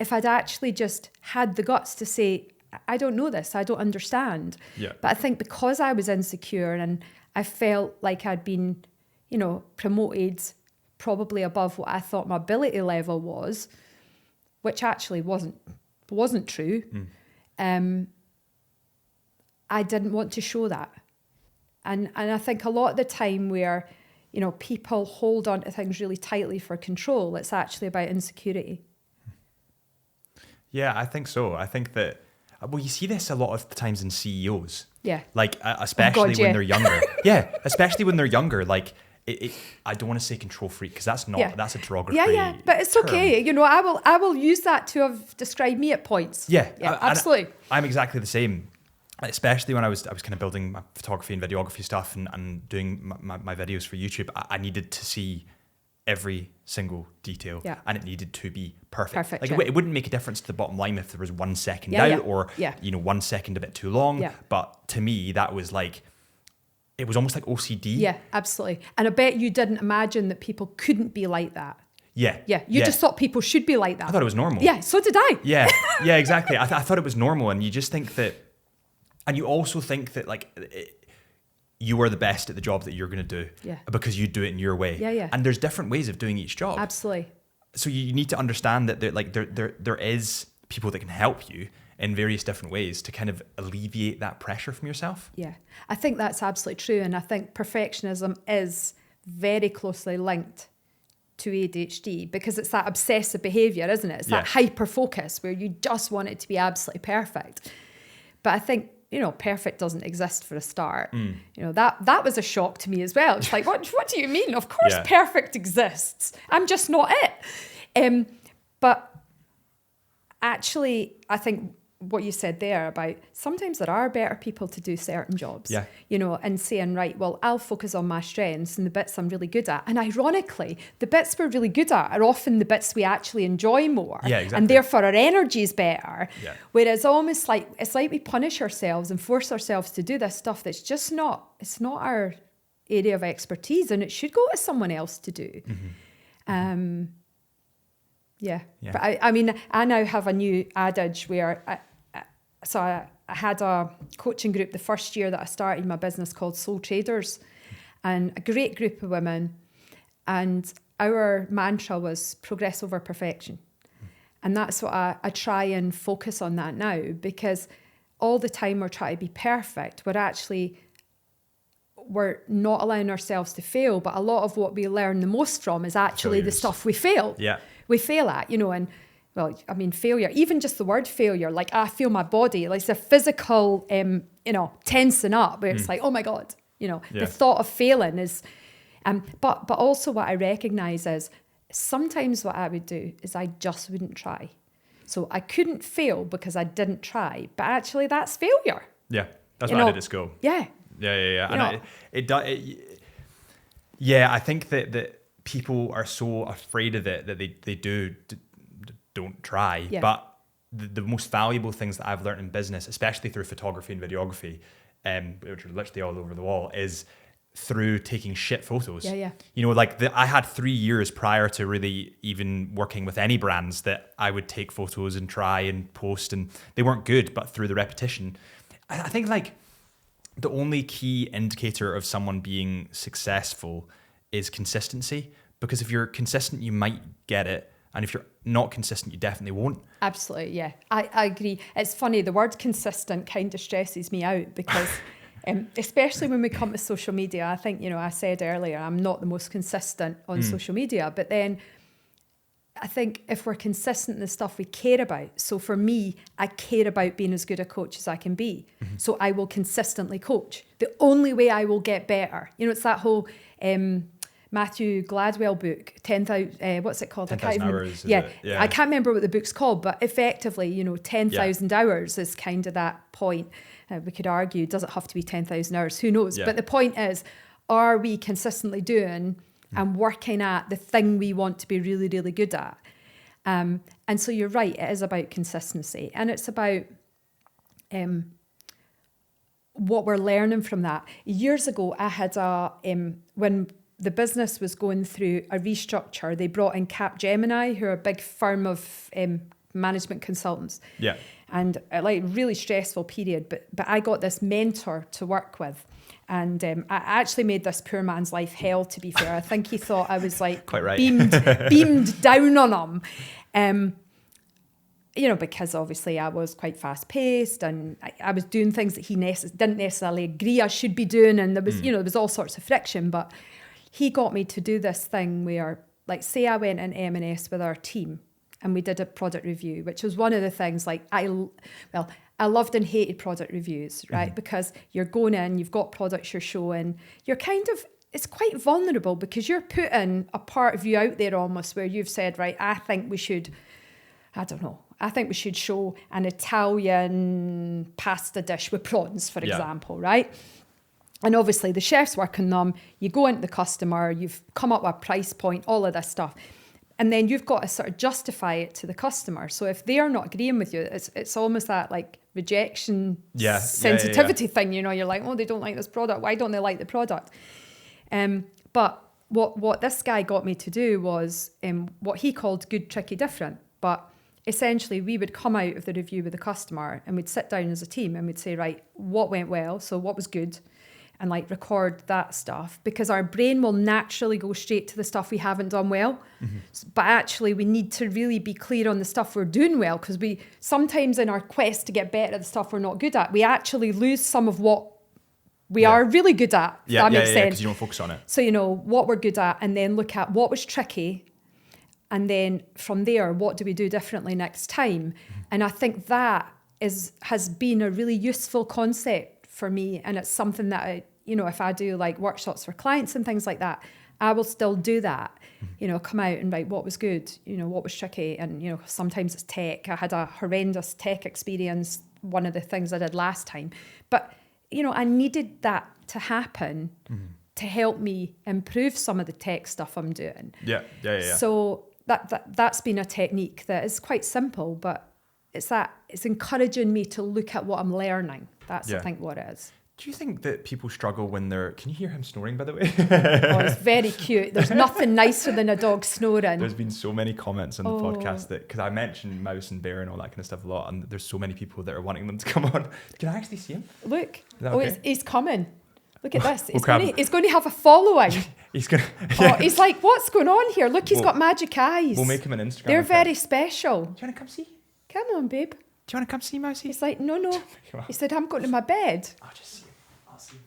if I'd actually just had the guts to say, I don't know this, I don't understand. But I think because I was insecure and I felt like I'd been, promoted probably above what I thought my ability level was, which actually wasn't true. I didn't want to show that. And I think a lot of the time where, people hold on to things really tightly for control, it's actually about insecurity. Yeah, I think so. I think that, you see this a lot of the times in CEOs. Yeah. Like, especially when they're younger. Yeah, especially when they're younger. Like, I don't want to say control freak, because that's a derogatory Yeah, but it's term. okay. I will use that to have described me at points. Yeah, absolutely. I'm exactly the same. Especially when I was kind of building my photography and videography stuff and doing my videos for YouTube, I needed to see every single detail, and it needed to be perfect. Like it wouldn't make a difference to the bottom line if there was 1 second out or 1 second a bit too long. Yeah. But to me, that was like, it was almost like OCD. Yeah, absolutely. And I bet you didn't imagine that people couldn't be like that. Yeah. You just thought people should be like that. I thought it was normal. Yeah, so did I. Yeah, exactly. I thought it was normal, and you just think that. And you also think that you are the best at the job that you're going to do because you do it in your way. Yeah. And there's different ways of doing each job. Absolutely. So you need to understand that there is people that can help you in various different ways to kind of alleviate that pressure from yourself. Yeah, I think that's absolutely true. And I think perfectionism is very closely linked to ADHD because it's that obsessive behavior, isn't it? It's that hyper focus where you just want it to be absolutely perfect. But I think, perfect doesn't exist for a start. That was a shock to me as well. It's like, what do you mean? Of course perfect exists. I'm just not it. But actually, I think what you said there about sometimes there are better people to do certain jobs, and saying, right, well, I'll focus on my strengths and the bits I'm really good at. And ironically, the bits we're really good at are often the bits we actually enjoy more. Yeah, exactly. And therefore our energy is better. Yeah. Whereas almost it's like we punish ourselves and force ourselves to do this stuff that's just it's not our area of expertise, and it should go to someone else to do. Mm-hmm. But I now have a new adage where I had a coaching group the first year that I started my business called Soul Traders, and a great group of women. And our mantra was progress over perfection. And that's what I try and focus on that now, because all the time we're trying to be perfect. We're not allowing ourselves to fail, but a lot of what we learn the most from is actually the stuff we fail. Yeah. We fail at, and failure, even just the word failure, like I feel my body, like it's a physical, tensing up where it's like, oh my God, the thought of failing is, but also what I recognize is sometimes what I would do is I just wouldn't try. So I couldn't fail because I didn't try, but actually that's failure. Yeah. That's what I did at school. Yeah. Yeah. And I think that people are so afraid of it that they don't try. Yeah. But the most valuable things that I've learned in business, especially through photography and videography, which are literally all over the wall, is through taking shit photos. Yeah. I had 3 years prior to really even working with any brands that I would take photos and try and post, and they weren't good, but through the repetition, I think the only key indicator of someone being successful is consistency, because if you're consistent, you might get it. And if you're not consistent, you definitely won't. Absolutely, yeah. I agree. It's funny, the word consistent kind of stresses me out because especially when we come to social media, I think, I said earlier, I'm not the most consistent on social media, but then I think if we're consistent in the stuff we care about, so for me, I care about being as good a coach as I can be. Mm-hmm. So I will consistently coach. The only way I will get better, it's that whole Matthew Gladwell book, 10,000, what's it called? 10,000 hours. Yeah, I can't remember what the book's called, but effectively, 10,000 hours is kind of that point. We could argue, does it have to be 10,000 hours? Who knows? Yeah. But the point is, are we consistently doing and working at the thing we want to be really, really good at? And so you're right, it is about consistency. And it's about what we're learning from that. Years ago, I had when the business was going through a restructure, they brought in Capgemini, who are a big firm of management consultants. Yeah. And really stressful period, but I got this mentor to work with. And I actually made this poor man's life hell, to be fair. I think he thought I was like Quite right. beamed down on him. Because obviously I was quite fast paced and I was doing things that he didn't necessarily agree I should be doing. And there was, there was all sorts of friction, but he got me to do this thing where, like, say I went in M&S with our team and we did a product review, which was one of the things, like, I loved and hated product reviews, right? Because you're going in, you've got products you're showing, it's quite vulnerable because you're putting a part of you out there almost where you've said, right, I think we should show an Italian pasta dish with prawns, for example, right? And obviously the chef's working them, you go into the customer, you've come up with a price point, all of this stuff. And then you've got to sort of justify it to the customer. So if they're not agreeing with you, it's almost that like rejection sensitivity thing, you're like, oh, they don't like this product. Why don't they like the product? But what this guy got me to do was what he called good, tricky, different. But essentially we would come out of the review with the customer and we'd sit down as a team and we'd say, right, what went well? So what was good? And like record that stuff, because our brain will naturally go straight to the stuff we haven't done well. But actually we need to really be clear on the stuff we're doing well, because we sometimes in our quest to get better at the stuff we're not good at, we actually lose some of what we are really good at. That makes sense. Because you don't focus on it. So, what we're good at, and then look at what was tricky. And then from there, what do we do differently next time? And I think that has been a really useful concept for me. And it's something that, if I do like workshops for clients and things like that, I will still do that, come out and write what was good, what was tricky. And, sometimes it's tech. I had a horrendous tech experience, one of the things I did last time. But, I needed that to happen to help me improve some of the tech stuff I'm doing. Yeah. So that's been a technique that is quite simple, but it's encouraging me to look at what I'm learning. That's I think what it is. Do you think that people struggle when they're... Can you hear him snoring, by the way? Oh, it's very cute. There's nothing nicer than a dog snoring. There's been so many comments on the podcast that... Because I mentioned mouse and bear and all that kind of stuff a lot, and there's so many people that are wanting them to come on. Can I actually see him? Look. Is that okay? He's coming. Look at this. We'll He's going to have a following. He's going to... he's like, what's going on here? Look, he's got magic eyes. We'll make him an Instagram They're account. very special. Do you want to come see? Come on, babe. Do you want to come see, Mousy? He's like, no. He said, I'm going to my bed. I'll just see him.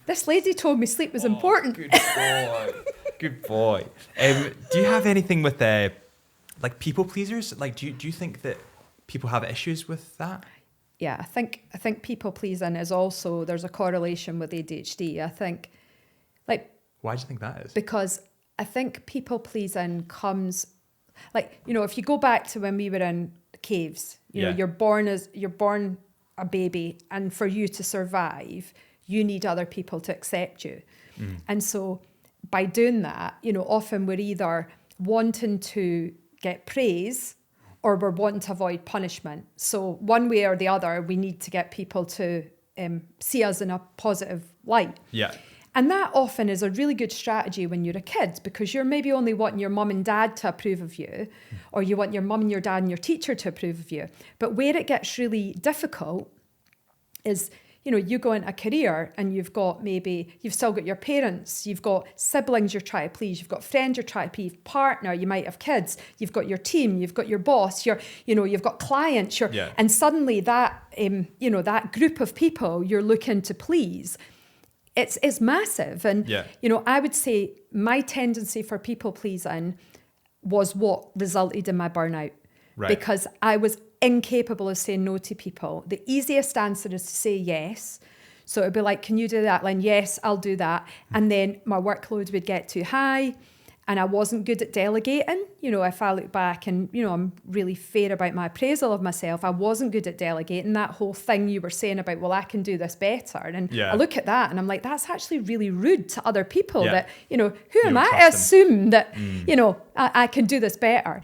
This lady told me sleep was important. Good boy. Good boy. Do you have anything with like people pleasers? Like, do you think that people have issues with that? Yeah, I think people pleasing is also, there's a correlation with ADHD. I think, like, why do you think that is? Because I think people pleasing comes, like, if you go back to when we were in caves, you're born a baby, and for you to survive, you need other people to accept you. And so by doing that, often we're either wanting to get praise or we're wanting to avoid punishment. So one way or the other, we need to get people to see us in a positive light. Yeah. And that often is a really good strategy when you're a kid, because you're maybe only wanting your mum and dad to approve of you, or you want your mum and your dad and your teacher to approve of you. But where it gets really difficult is, you go into a career and you've still got your parents, you've got siblings you're trying to please, you've got friends you're trying to please, partner, you might have kids, you've got your team, you've got your boss, you've got clients, and suddenly that, that group of people you're looking to please, it's massive. And, I would say my tendency for people pleasing was what resulted in my burnout. Right. Because I was incapable of saying no to people. The easiest answer is to say yes. So it'd be like, can you do that, Lyn? Yes, I'll do that. And then my workload would get too high and I wasn't good at delegating. If I look back and, I'm really fair about my appraisal of myself, I wasn't good at delegating. That whole thing you were saying about, well, I can do this better. And I look at that and I'm like, that's actually really rude to other people that, who am I to assume that, I can do this better.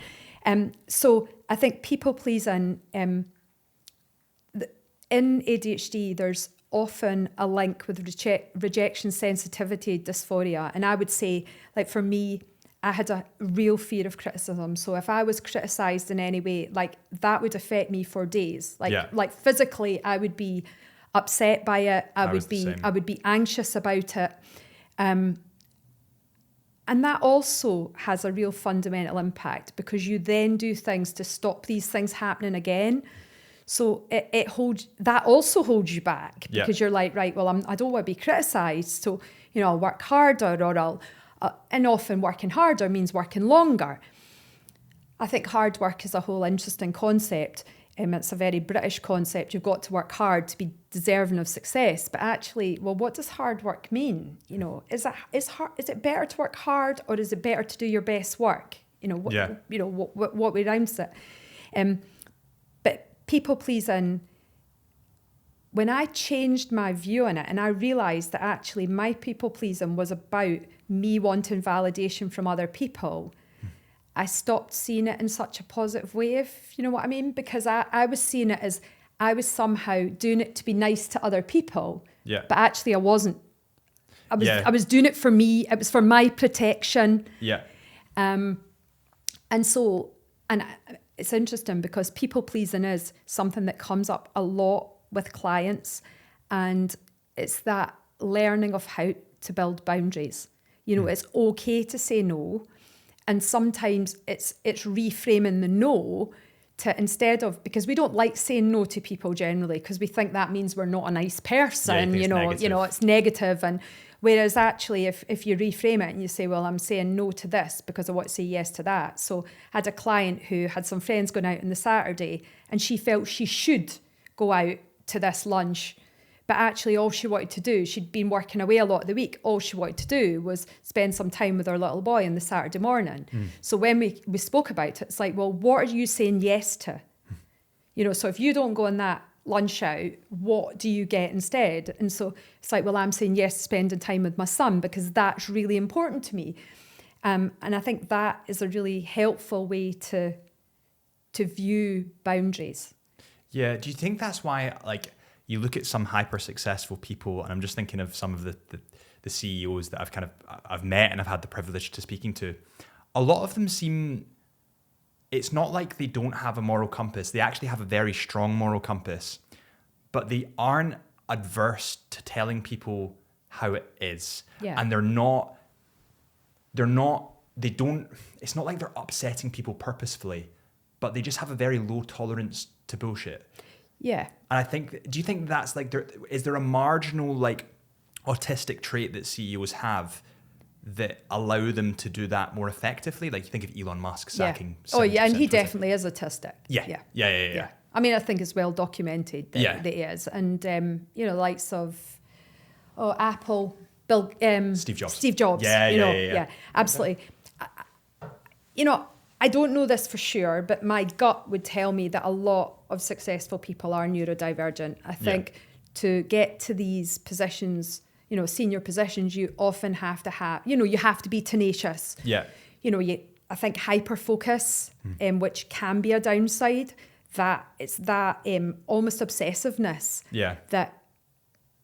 So I think people pleasing, in ADHD, there's often a link with rejection sensitivity dysphoria. And I would say, like, for me, I had a real fear of criticism. So if I was criticised in any way, like, that would affect me for days. Like physically, I would be upset by it. I was the same. would be anxious about it. And that also has a real fundamental impact, because you then do things to stop these things happening again. So that also holds you back, because you're like, right, well, I don't want to be criticised, so I'll work harder, or and often working harder means working longer. I think hard work is a whole interesting concept. It's a very British concept. You've got to work hard to be deserving of success. But actually, well, what does hard work mean? Is it better to work hard, or is it better to do your best work? What way round it? But people pleasing, when I changed my view on it, and I realised that actually my people pleasing was about me wanting validation from other people, I stopped seeing it in such a positive way, if you know what I mean, because I was seeing it as I was somehow doing it to be nice to other people, but actually I wasn't. I was doing it for me. It was for my protection. And it's interesting, because people pleasing is something that comes up a lot with clients, and it's that learning of how to build boundaries. It's okay to say no. And sometimes it's reframing the no to, instead of, because we don't like saying no to people generally, because we think that means we're not a nice person, it's negative. And whereas actually if you reframe it and you say, well, I'm saying no to this because I want to say yes to that. So I had a client who had some friends going out on the Saturday, and she felt she should go out to this lunch. But actually all she wanted to do, she'd been working away a lot of the week, all she wanted to do was spend some time with her little boy on the Saturday morning. So when we spoke about it, it's like, well, what are you saying yes to? So if you don't go on that lunch out, what do you get instead? And so it's like, well, I'm saying yes to spending time with my son, because that's really important to me. And I think that is a really helpful way to view boundaries. Yeah. Do you think that's why, you look at some hyper successful people, and I'm just thinking of some of the CEOs that I've met and I've had the privilege to speaking to. A lot of them seem, it's not like they don't have a moral compass. They actually have a very strong moral compass, but they aren't adverse to telling people how it is. Yeah. And it's not like they're upsetting people purposefully, but they just have a very low tolerance to bullshit. Yeah. And I think, do you think that's is there a marginal autistic trait that CEOs have that allow them to do that more effectively? You think of Elon Musk sacking. Oh yeah, and he definitely is autistic. Yeah. I mean, I think it's well documented that he is. And, likes of Apple, Steve Jobs. Steve Jobs. Yeah, absolutely. I don't know this for sure, but my gut would tell me that a lot of successful people are neurodivergent. I think to get to these positions, senior positions, you often have to have, you have to be tenacious. Yeah. I think hyper focus, which can be a downside, that it's that almost obsessiveness that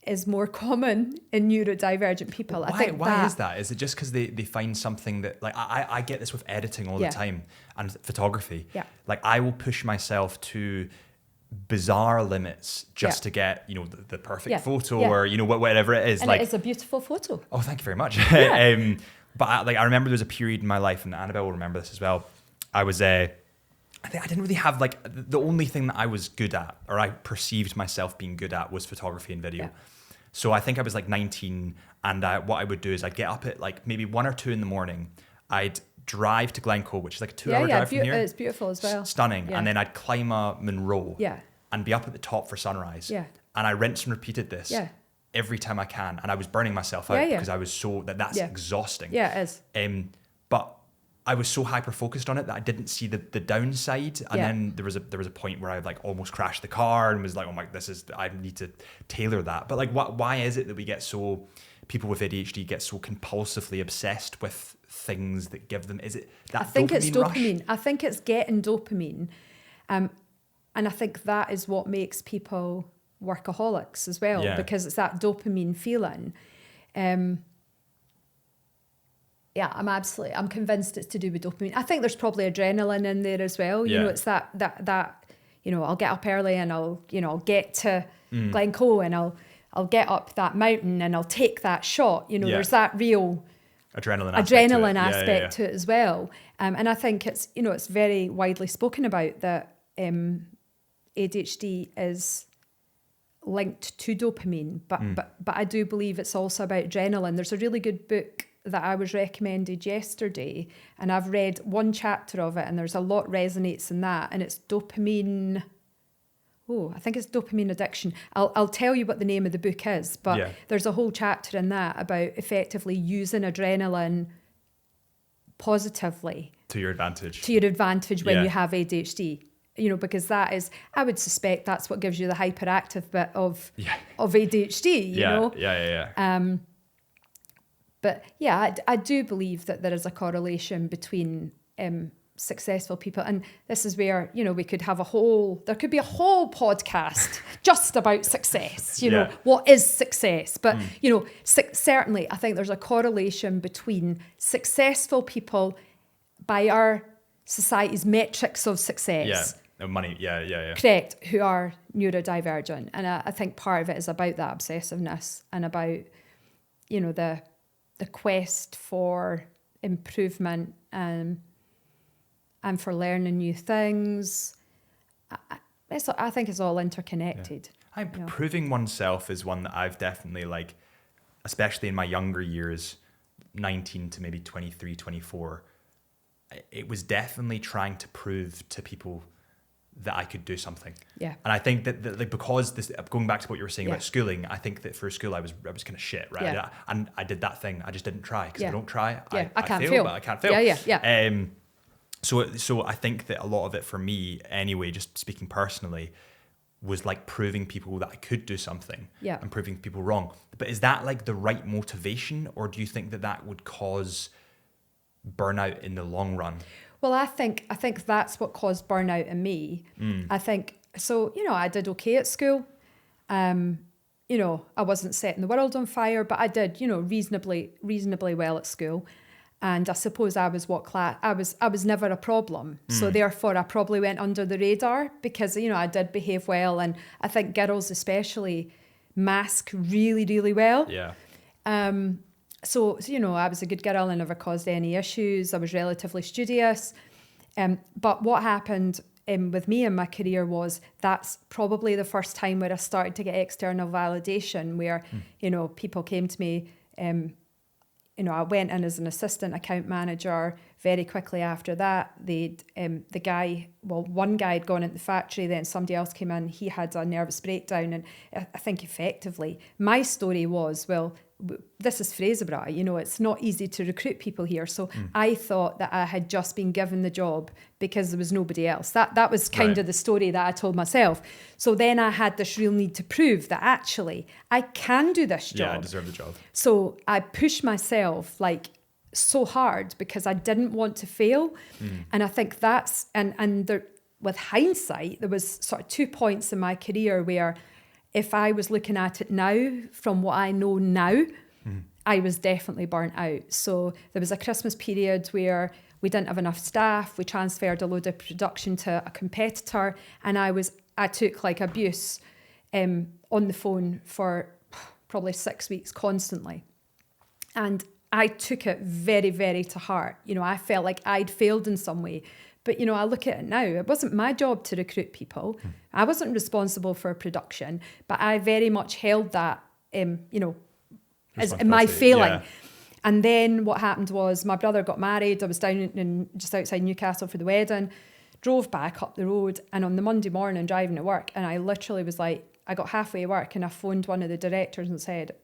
is more common in neurodivergent people. Why is that? Is it just because they find something that, I get this with editing all the time and photography. Yeah. I will push myself to bizarre limits just to get, the perfect photo or, whatever it is. And it is a beautiful photo. Oh, thank you very much. Yeah. But I remember there was a period in my life, and Annabelle will remember this as well. I was, I think I didn't really have the only thing that I was good at, or I perceived myself being good at, was photography and video. Yeah. So I think I was 19, and what I would do is I'd get up at maybe 1 or 2 in the morning. I'd drive to Glencoe, which is a 2-hour drive from here. It's beautiful as well. Stunning. Yeah. And then I'd climb a Monroe and be up at the top for sunrise. Yeah. And I rinsed and repeated this every time I can. And I was burning myself out because I was so, that's exhausting. Yeah, it is. But I was so hyper focused on it that I didn't see the downside. And then there was a point where I almost crashed the car and was like, oh my, I need to tailor that. But why is it that we get so, people with ADHD get so compulsively obsessed with things that give them, is it that I think it's dopamine. Rush? I think it's getting dopamine. And I think that is what makes people workaholics as well, because it's that dopamine feeling. I'm convinced it's to do with dopamine. I think there's probably adrenaline in there as well. It's that I'll get up early and I'll get to Glencoe and I'll get up that mountain and I'll take that shot. There's that real adrenaline aspect to it as well. And I think it's very widely spoken about that ADHD is linked to dopamine, but I do believe it's also about adrenaline. There's a really good book that I was recommended yesterday, and I've read one chapter of it, and there's a lot resonates in that, and it's dopamine. Oh, I think it's Dopamine Addiction. I'll tell you what the name of the book is, but there's a whole chapter in that about effectively using adrenaline positively to your advantage when you have ADHD. Because that is, I would suspect that's what gives you the hyperactive bit of ADHD. But yeah, I do believe that there is a correlation between successful people, and this is where we could have there could be a whole podcast just about success. What is success? But certainly, I think there's a correlation between successful people by our society's metrics of success. Money, correct, who are neurodivergent, and I think part of it is about that obsessiveness and about the quest for improvement and for learning new things. I think it's all interconnected. Proving oneself is one that I've definitely especially in my younger years, 19 to maybe 23, 24, it was definitely trying to prove to people that I could do something. Yeah. And I think that because this, going back to what you were saying about schooling, I think that for school I was kind of shit, right? Yeah. And I did that thing. I just didn't try, because if I don't try, I can't fail, but I can't fail. Yeah. So I think that a lot of it for me anyway, just speaking personally, was proving people that I could do something and proving people wrong. But is that the right motivation, or do you think that would cause burnout in the long run? Well, I think that's what caused burnout in me. I think so. I did okay at school. I wasn't setting the world on fire, but I did reasonably well at school. And I suppose I was I was never a problem. So therefore I probably went under the radar because I did behave well, and I think girls especially mask really, really well. Yeah. So, I was a good girl. I never caused any issues. I was relatively studious. But what happened with me in my career was that's probably the first time where I started to get external validation, where, people came to me. I went in as an assistant account manager. Very quickly after that, one guy had gone into the factory, then somebody else came in. He had a nervous breakdown. And I think effectively, my story was, this is Fraserburgh, it's not easy to recruit people here. So I thought that I had just been given the job because there was nobody else. That was kind of the story that I told myself. So then I had this real need to prove that actually I can do this job. Yeah, I deserve the job. So I pushed myself so hard because I didn't want to fail. And I think that's, and there, with hindsight, there was sort of 2 points in my career where if I was looking at it now, from what I know now, I was definitely burnt out. So there was a Christmas period where we didn't have enough staff. We transferred a load of production to a competitor, and I took abuse on the phone for probably 6 weeks constantly. And I took it very, very to heart. I felt like I'd failed in some way. But, I look at it now, it wasn't my job to recruit people. I wasn't responsible for production, but I very much held that, as my failing. Yeah. And then what happened was my brother got married. I was down just outside Newcastle for the wedding, drove back up the road. And on the Monday morning driving to work, and I literally was I got halfway to work and I phoned one of the directors and said,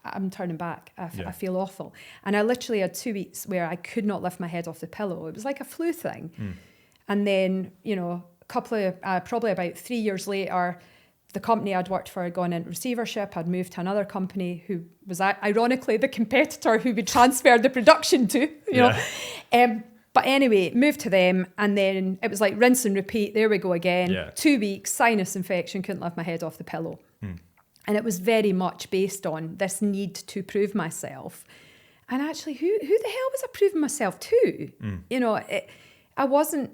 I'm turning back. I feel awful. And I literally had 2 weeks where I could not lift my head off the pillow. It was like a flu thing. And then, probably about 3 years later, the company I'd worked for had gone into receivership. I'd moved to another company who was ironically the competitor who we transferred the production to, But anyway, moved to them, and then it was like rinse and repeat. There we go again. Yeah. 2 weeks, sinus infection, couldn't lift my head off the pillow. And it was very much based on this need to prove myself. And actually, who the hell was I proving myself to? I wasn't,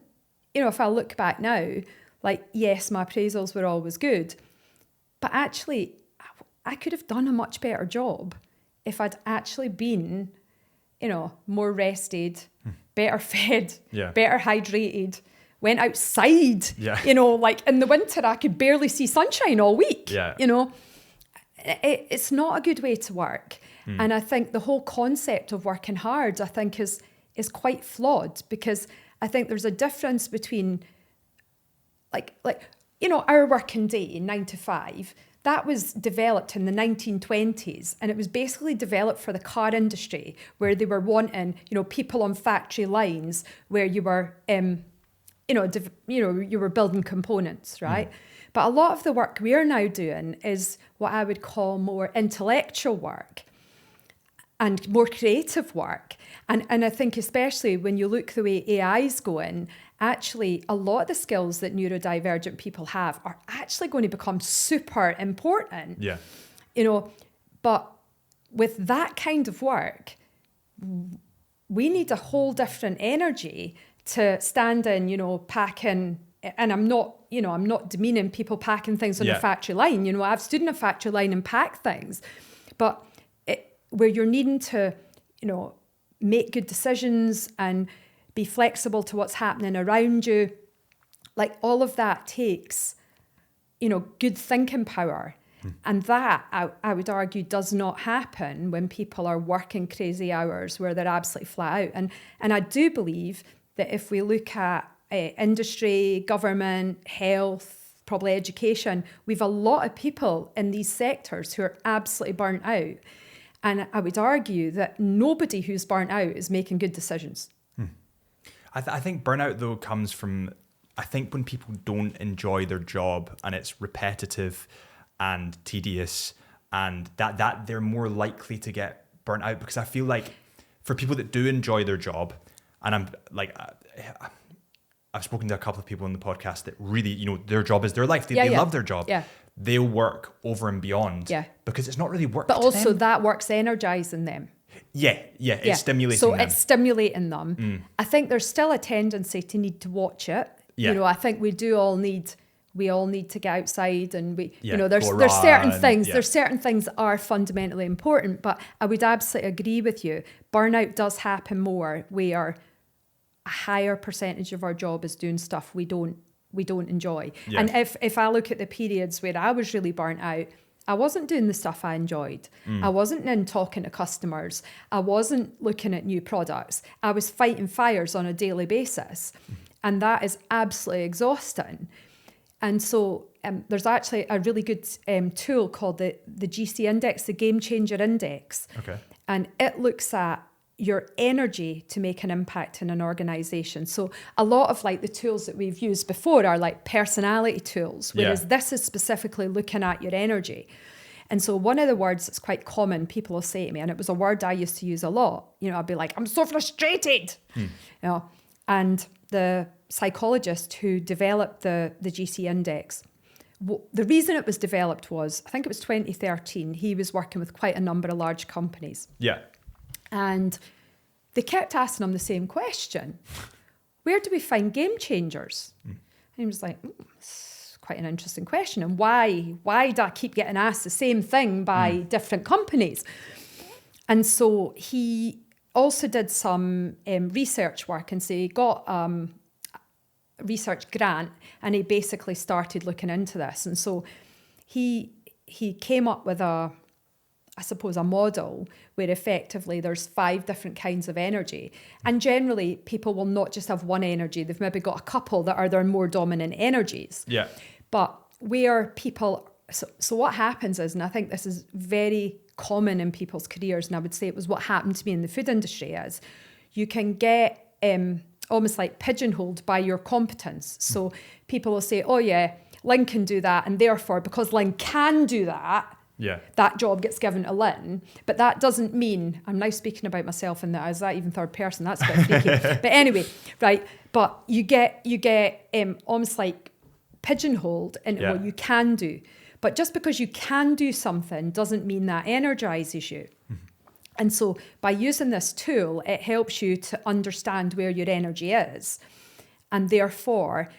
if I look back now, Like, yes, my appraisals were always good, but actually I could have done a much better job if I'd actually been, more rested, better fed, better hydrated, went outside, like in the winter, I could barely see sunshine all week, It's not a good way to work. And I think the whole concept of working hard, I think is quite flawed, because I think there's a difference between our working day, 9 to 5, that was developed in the 1920s, and it was basically developed for the car industry, where they were wanting, people on factory lines where you were, you were building components, right? But a lot of the work we are now doing is what I would call more intellectual work and more creative work. And I think especially when you look the way AI is going, actually a lot of the skills that neurodivergent people have are actually going to become super important. Yeah. But with that kind of work, we need a whole different energy to stand in, packing. And I'm not demeaning people packing things on a factory line. I've stood in a factory line and packed things, but where you're needing to, make good decisions and be flexible to what's happening around you, like all of that takes, good thinking power. And that, I would argue, does not happen when people are working crazy hours where they're absolutely flat out. And I do believe that if we look at industry, government, health, probably education, we've a lot of people in these sectors who are absolutely burnt out. And I would argue that nobody who's burnt out is making good decisions. I think burnout, though, comes from, I think when people don't enjoy their job and it's repetitive and tedious, and that they're more likely to get burnt out. Because I feel like for people that do enjoy their job, and I'm like, I've spoken to a couple of people on the podcast that really, their job is their life. They love their job. Yeah. They'll work over and beyond because it's not really work. But also that work's energizing them. Yeah. It's stimulating them. It's stimulating them. I think there's still a tendency to need to watch it. Yeah. I think we all need to get outside, and there's certain things. Yeah. There's certain things that are fundamentally important. But I would absolutely agree with you. Burnout does happen more where a higher percentage of our job is doing stuff we don't enjoy. Yeah. And if I look at the periods where I was really burnt out, I wasn't doing the stuff I enjoyed. I wasn't in talking to customers. I wasn't looking at new products. I was fighting fires on a daily basis. And that is absolutely exhausting. And so there's actually a really good tool called the GC Index, the Game Changer Index. Okay. And it looks at your energy to make an impact in an organization. So a lot of like the tools that we've used before are like personality tools, whereas this is specifically looking at your energy. And so one of the words that's quite common, people will say to me, and it was a word I used to use a lot, I'd be like, I'm so frustrated, and the psychologist who developed the GC Index, the reason it was developed was, I think it was 2013, he was working with quite a number of large companies. Yeah. And they kept asking him the same question. Where do we find game changers? And he was like, it's quite an interesting question. And why do I keep getting asked the same thing by different companies? And so he also did some research work, and so he got a research grant, and he basically started looking into this. And so he came up with a model where effectively there's 5 different kinds of energy. And generally, people will not just have one energy. They've maybe got a couple that are their more dominant energies. Yeah. But where people... So what happens is, and I think this is very common in people's careers, and I would say it was what happened to me in the food industry, is you can get almost like pigeonholed by your competence. So people will say, oh yeah, Lyn can do that, and therefore, because Lyn can do that, that job gets given to Lyn. But that doesn't mean, I'm now speaking about myself in that, is that even third person? That's a bit freaky. But anyway, right. But you get almost like pigeonholed into what you can do. But just because you can do something doesn't mean that energizes you. And so by using this tool, it helps you to understand where your energy is. And therefore,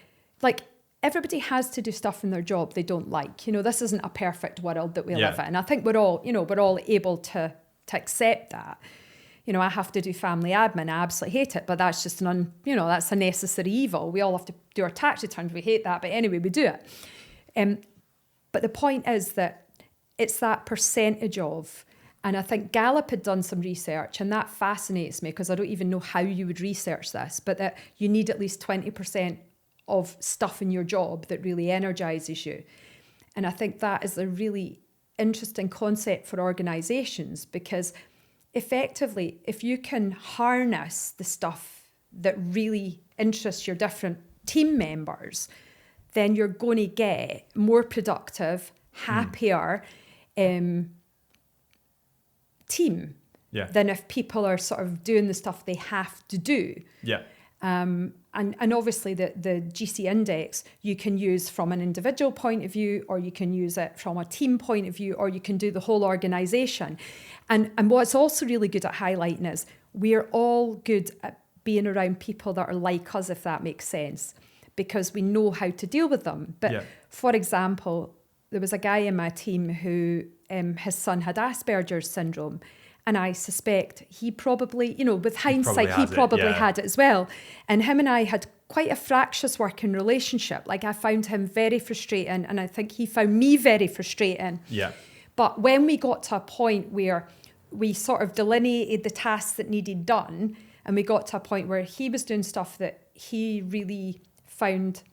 like, everybody has to do stuff in their job they don't like. You know, this isn't a perfect world that we live in. I think we're all able to accept that. You know, I have to do family admin. I absolutely hate it, but that's just that's a necessary evil. We all have to do our tax returns. We hate that, but anyway, we do it. But the point is that it's that percentage of, and I think Gallup had done some research, and that fascinates me because I don't even know how you would research this, but that you need at least 20% of stuff in your job that really energizes you. And I think that is a really interesting concept for organizations, because effectively, if you can harness the stuff that really interests your different team members, then you're going to get more productive, happier team than if people are sort of doing the stuff they have to do. And obviously the GC index you can use from an individual point of view, or you can use it from a team point of view, or you can do the whole organisation. And what's also really good at highlighting is we're all good at being around people that are like us, if that makes sense, because we know how to deal with them. But for example, there was a guy in my team who his son had Asperger's syndrome. And I suspect he probably, with hindsight, he probably had it as well. And him and I had quite a fractious working relationship. Like, I found him very frustrating, and I think he found me very frustrating. But when we got to a point where we sort of delineated the tasks that needed done, and we got to a point where he was doing stuff that he really found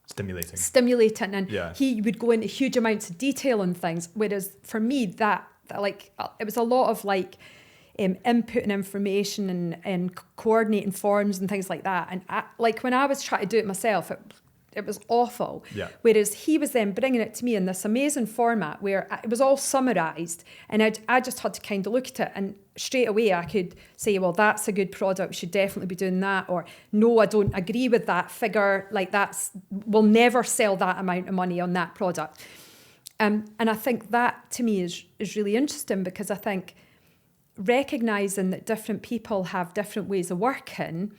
stimulating, and he would go into huge amounts of detail on things, whereas for me that it was a lot of input and information and coordinating forms and things like that, and when I was trying to do it myself, it was awful. Whereas he was then bringing it to me in this amazing format where it was all summarised, and I just had to kind of look at it, and straight away I could say, well, that's a good product, we should definitely be doing that, or no, I don't agree with that figure, we'll never sell that amount of money on that product. And I think that to me is really interesting, because I think recognising that different people have different ways of working.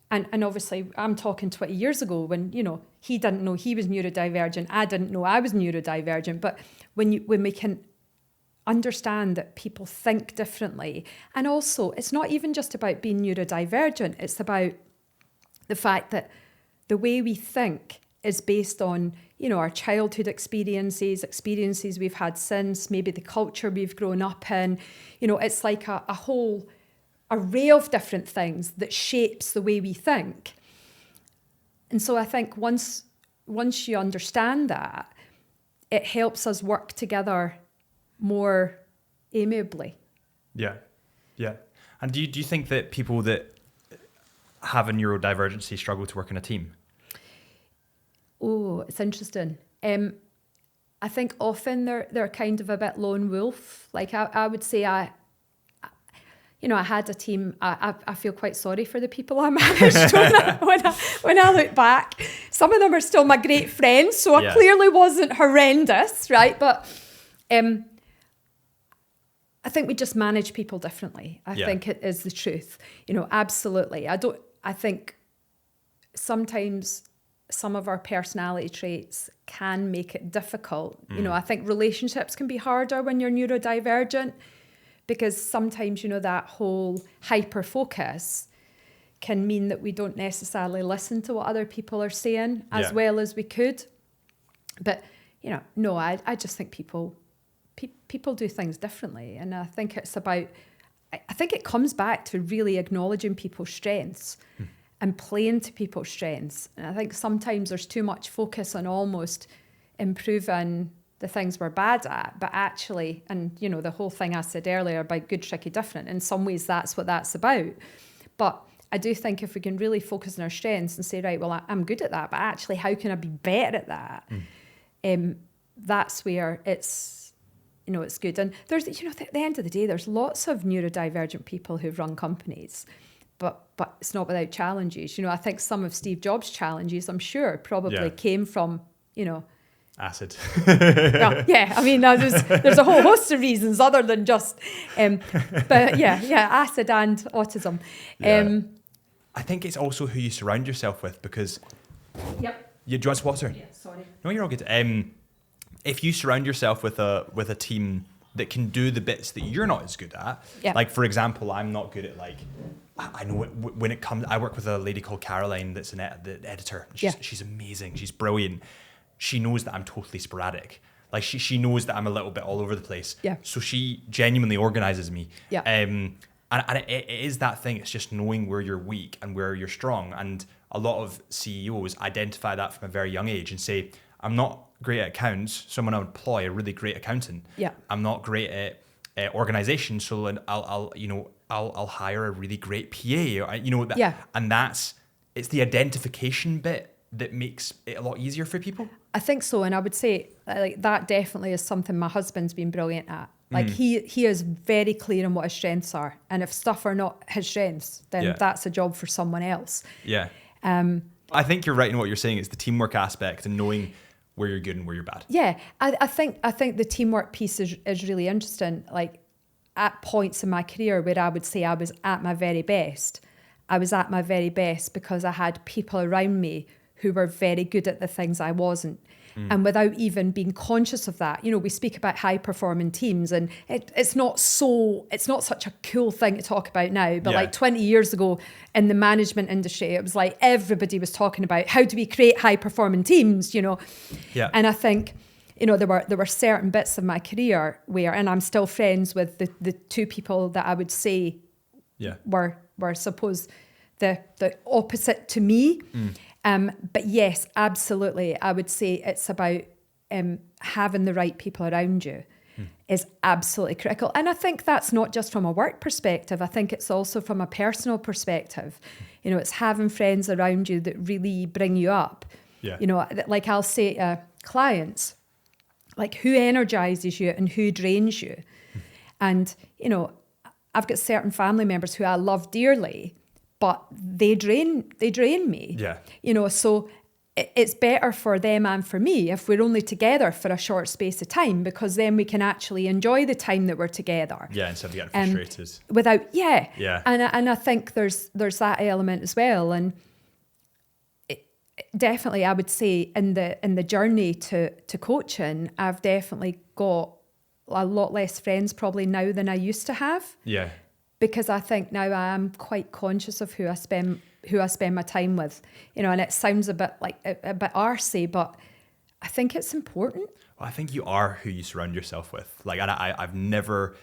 And obviously, I'm talking 20 years ago when, he didn't know he was neurodivergent. I didn't know I was neurodivergent. But when we can understand that people think differently, and also it's not even just about being neurodivergent, it's about the fact that the way we think is based on, our childhood experiences we've had since, maybe the culture we've grown up in. It's like a whole array of different things that shapes the way we think. And so I think once you understand that, it helps us work together more amiably. Yeah. And do you think that people that have a neurodivergency struggle to work in a team? Oh, it's interesting. I think often they're kind of a bit lone wolf. Like I would say I had a team. I feel quite sorry for the people I managed when I look back. Some of them are still my great friends, so I clearly wasn't horrendous, right? But I think we just manage people differently. I think it is the truth. Absolutely. I think sometimes some of our personality traits can make it difficult. I think relationships can be harder when you're neurodivergent, because sometimes, that whole hyper focus can mean that we don't necessarily listen to what other people are saying as well as we could. But, no, I just think people do things differently. And I think it's about, I think it comes back to really acknowledging people's strengths and playing to people's strengths. And I think sometimes there's too much focus on almost improving the things we're bad at, but actually, and the whole thing I said earlier about good, tricky, different, in some ways that's what that's about. But I do think if we can really focus on our strengths and say, right, well, I'm good at that, but actually how can I be better at that? That's where it's good. And there's, at the end of the day, there's lots of neurodivergent people who've run companies, but it's not without challenges. I think some of Steve Jobs' challenges, I'm sure, probably came from, acid. I mean, there's a whole host of reasons other than just, but acid and autism. I think it's also who you surround yourself with, because You do you want some water? Yeah, sorry. No, you're all good. If you surround yourself with a team that can do the bits that you're not as good at, like for example, I'm not good at like, I know when it comes, I work with a lady called Caroline that's the editor. She's amazing. She's brilliant. She knows that I'm totally sporadic. Like she knows that I'm a little bit all over the place. Yeah. So she genuinely organizes me. Yeah. And it is that thing. It's just knowing where you're weak and where you're strong. And a lot of CEOs identify that from a very young age and say, I'm not great at accounts, so I'm going to employ a really great accountant. Yeah. I'm not great at organization, so I'll hire a really great PA. And it's the identification bit that makes it a lot easier for people. I think so, and I would say like that definitely is something my husband's been brilliant at. Like he is very clear on what his strengths are, and if stuff are not his strengths, then that's a job for someone else. Yeah. I think you're right in what you're saying. It's the teamwork aspect and knowing where you're good and where you're bad. Yeah, I think the teamwork piece is really interesting. Like at points in my career where I would say I was at my very best, I was at my very best because I had people around me who were very good at the things I wasn't. And without even being conscious of that, we speak about high performing teams, and it's not such a cool thing to talk about now, but like 20 years ago in the management industry, it was like everybody was talking about how do we create high performing teams, Yeah. And I think, there were certain bits of my career where, and I'm still friends with the two people that I would say were suppose the opposite to me. But yes, absolutely. I would say it's about having the right people around you is absolutely critical. And I think that's not just from a work perspective. I think it's also from a personal perspective. It's having friends around you that really bring you up. Yeah. Like I'll say to clients, like who energizes you and who drains you. And, I've got certain family members who I love dearly, but they drain me. Yeah. So it's better for them and for me if we're only together for a short space of time, because then we can actually enjoy the time that we're together. Yeah, instead of getting frustrated. Yeah. And I think there's that element as well. And definitely, I would say in the journey to coaching, I've definitely got a lot less friends probably now than I used to have. Yeah. Because I think now I am quite conscious of who I spend my time with, and it sounds a bit arsey, but I think it's important. Well, I think you are who you surround yourself with. Like, and I've never,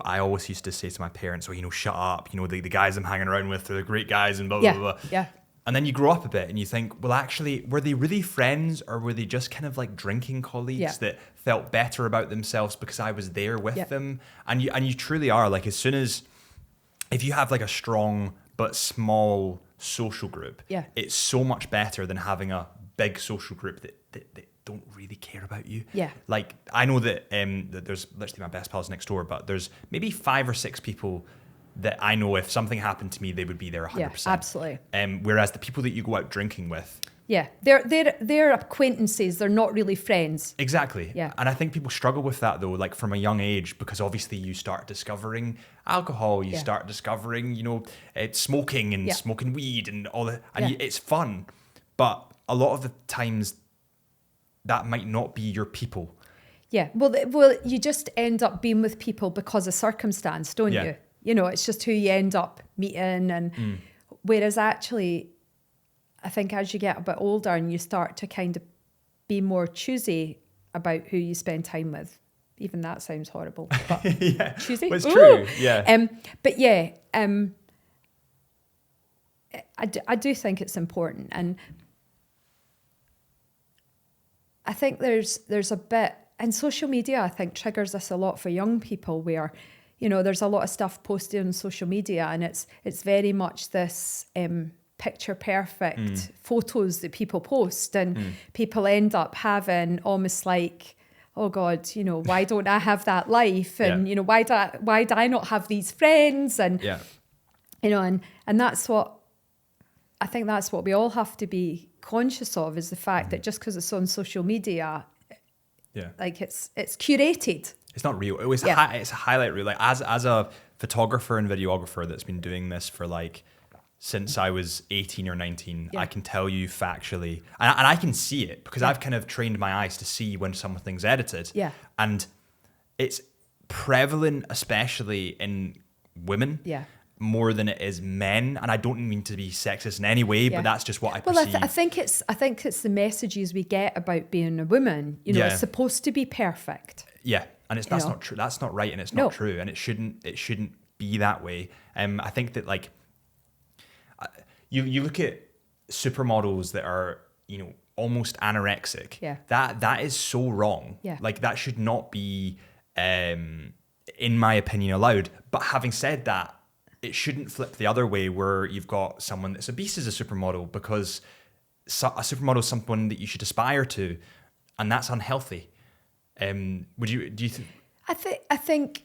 I always used to say to my parents, shut up, the guys I'm hanging around with, they're the great guys and blah, blah, blah. Yeah. And then you grow up a bit and you think, well, actually, were they really friends, or were they just kind of like drinking colleagues that felt better about themselves because I was there with them? And you truly are. Like, as soon as, if you have like a strong but small social group, it's so much better than having a big social group that don't really care about you. Yeah. Like, I know that there's literally my best pals next door, but there's maybe 5 or 6 people that I know if something happened to me, they would be there 100%. Yeah, absolutely. Whereas the people that you go out drinking with, they're acquaintances. They're not really friends. Exactly. Yeah. And I think people struggle with that though, like from a young age, because obviously you start discovering alcohol, you start discovering, smoking and smoking weed and all that, and it's fun. But a lot of the times that might not be your people. Yeah. Well, you just end up being with people because of circumstance, don't you? It's just who you end up meeting, and whereas actually, I think as you get a bit older and you start to kind of be more choosy about who you spend time with. Even that sounds horrible, but choosy. Well, it's true. Yeah. But I do think it's important, and I think there's a bit, and social media I think triggers this a lot for young people, where there's a lot of stuff posted on social media, and it's very much this picture perfect photos that people post, and people end up having almost like, oh God, why don't I have that life? And why do I not have these friends? And and that's what I think, that's what we all have to be conscious of, is the fact that just because it's on social media, like it's curated. It's not real. It's a highlight reel. Like as a photographer and videographer that's been doing this for like since I was 18 or 19. Yeah. I can tell you factually, and I can see it because I've kind of trained my eyes to see when something's edited. Yeah. And it's prevalent, especially in women. Yeah. More than it is men, and I don't mean to be sexist in any way, Yeah. but that's just what I Well, perceive. I think it's the messages we get about being a woman. You know, Yeah. it's supposed to be perfect. Yeah, and that's know? not true. That's not right, and it's No. not true, and it shouldn't be that way. I think that like you look at supermodels that are almost anorexic. Yeah. That is so wrong. Yeah. Like that should not be, in my opinion, allowed. But having said that, it shouldn't flip the other way where you've got someone that's obese as a supermodel, because a supermodel is someone that you should aspire to, and that's unhealthy. Do you think? I think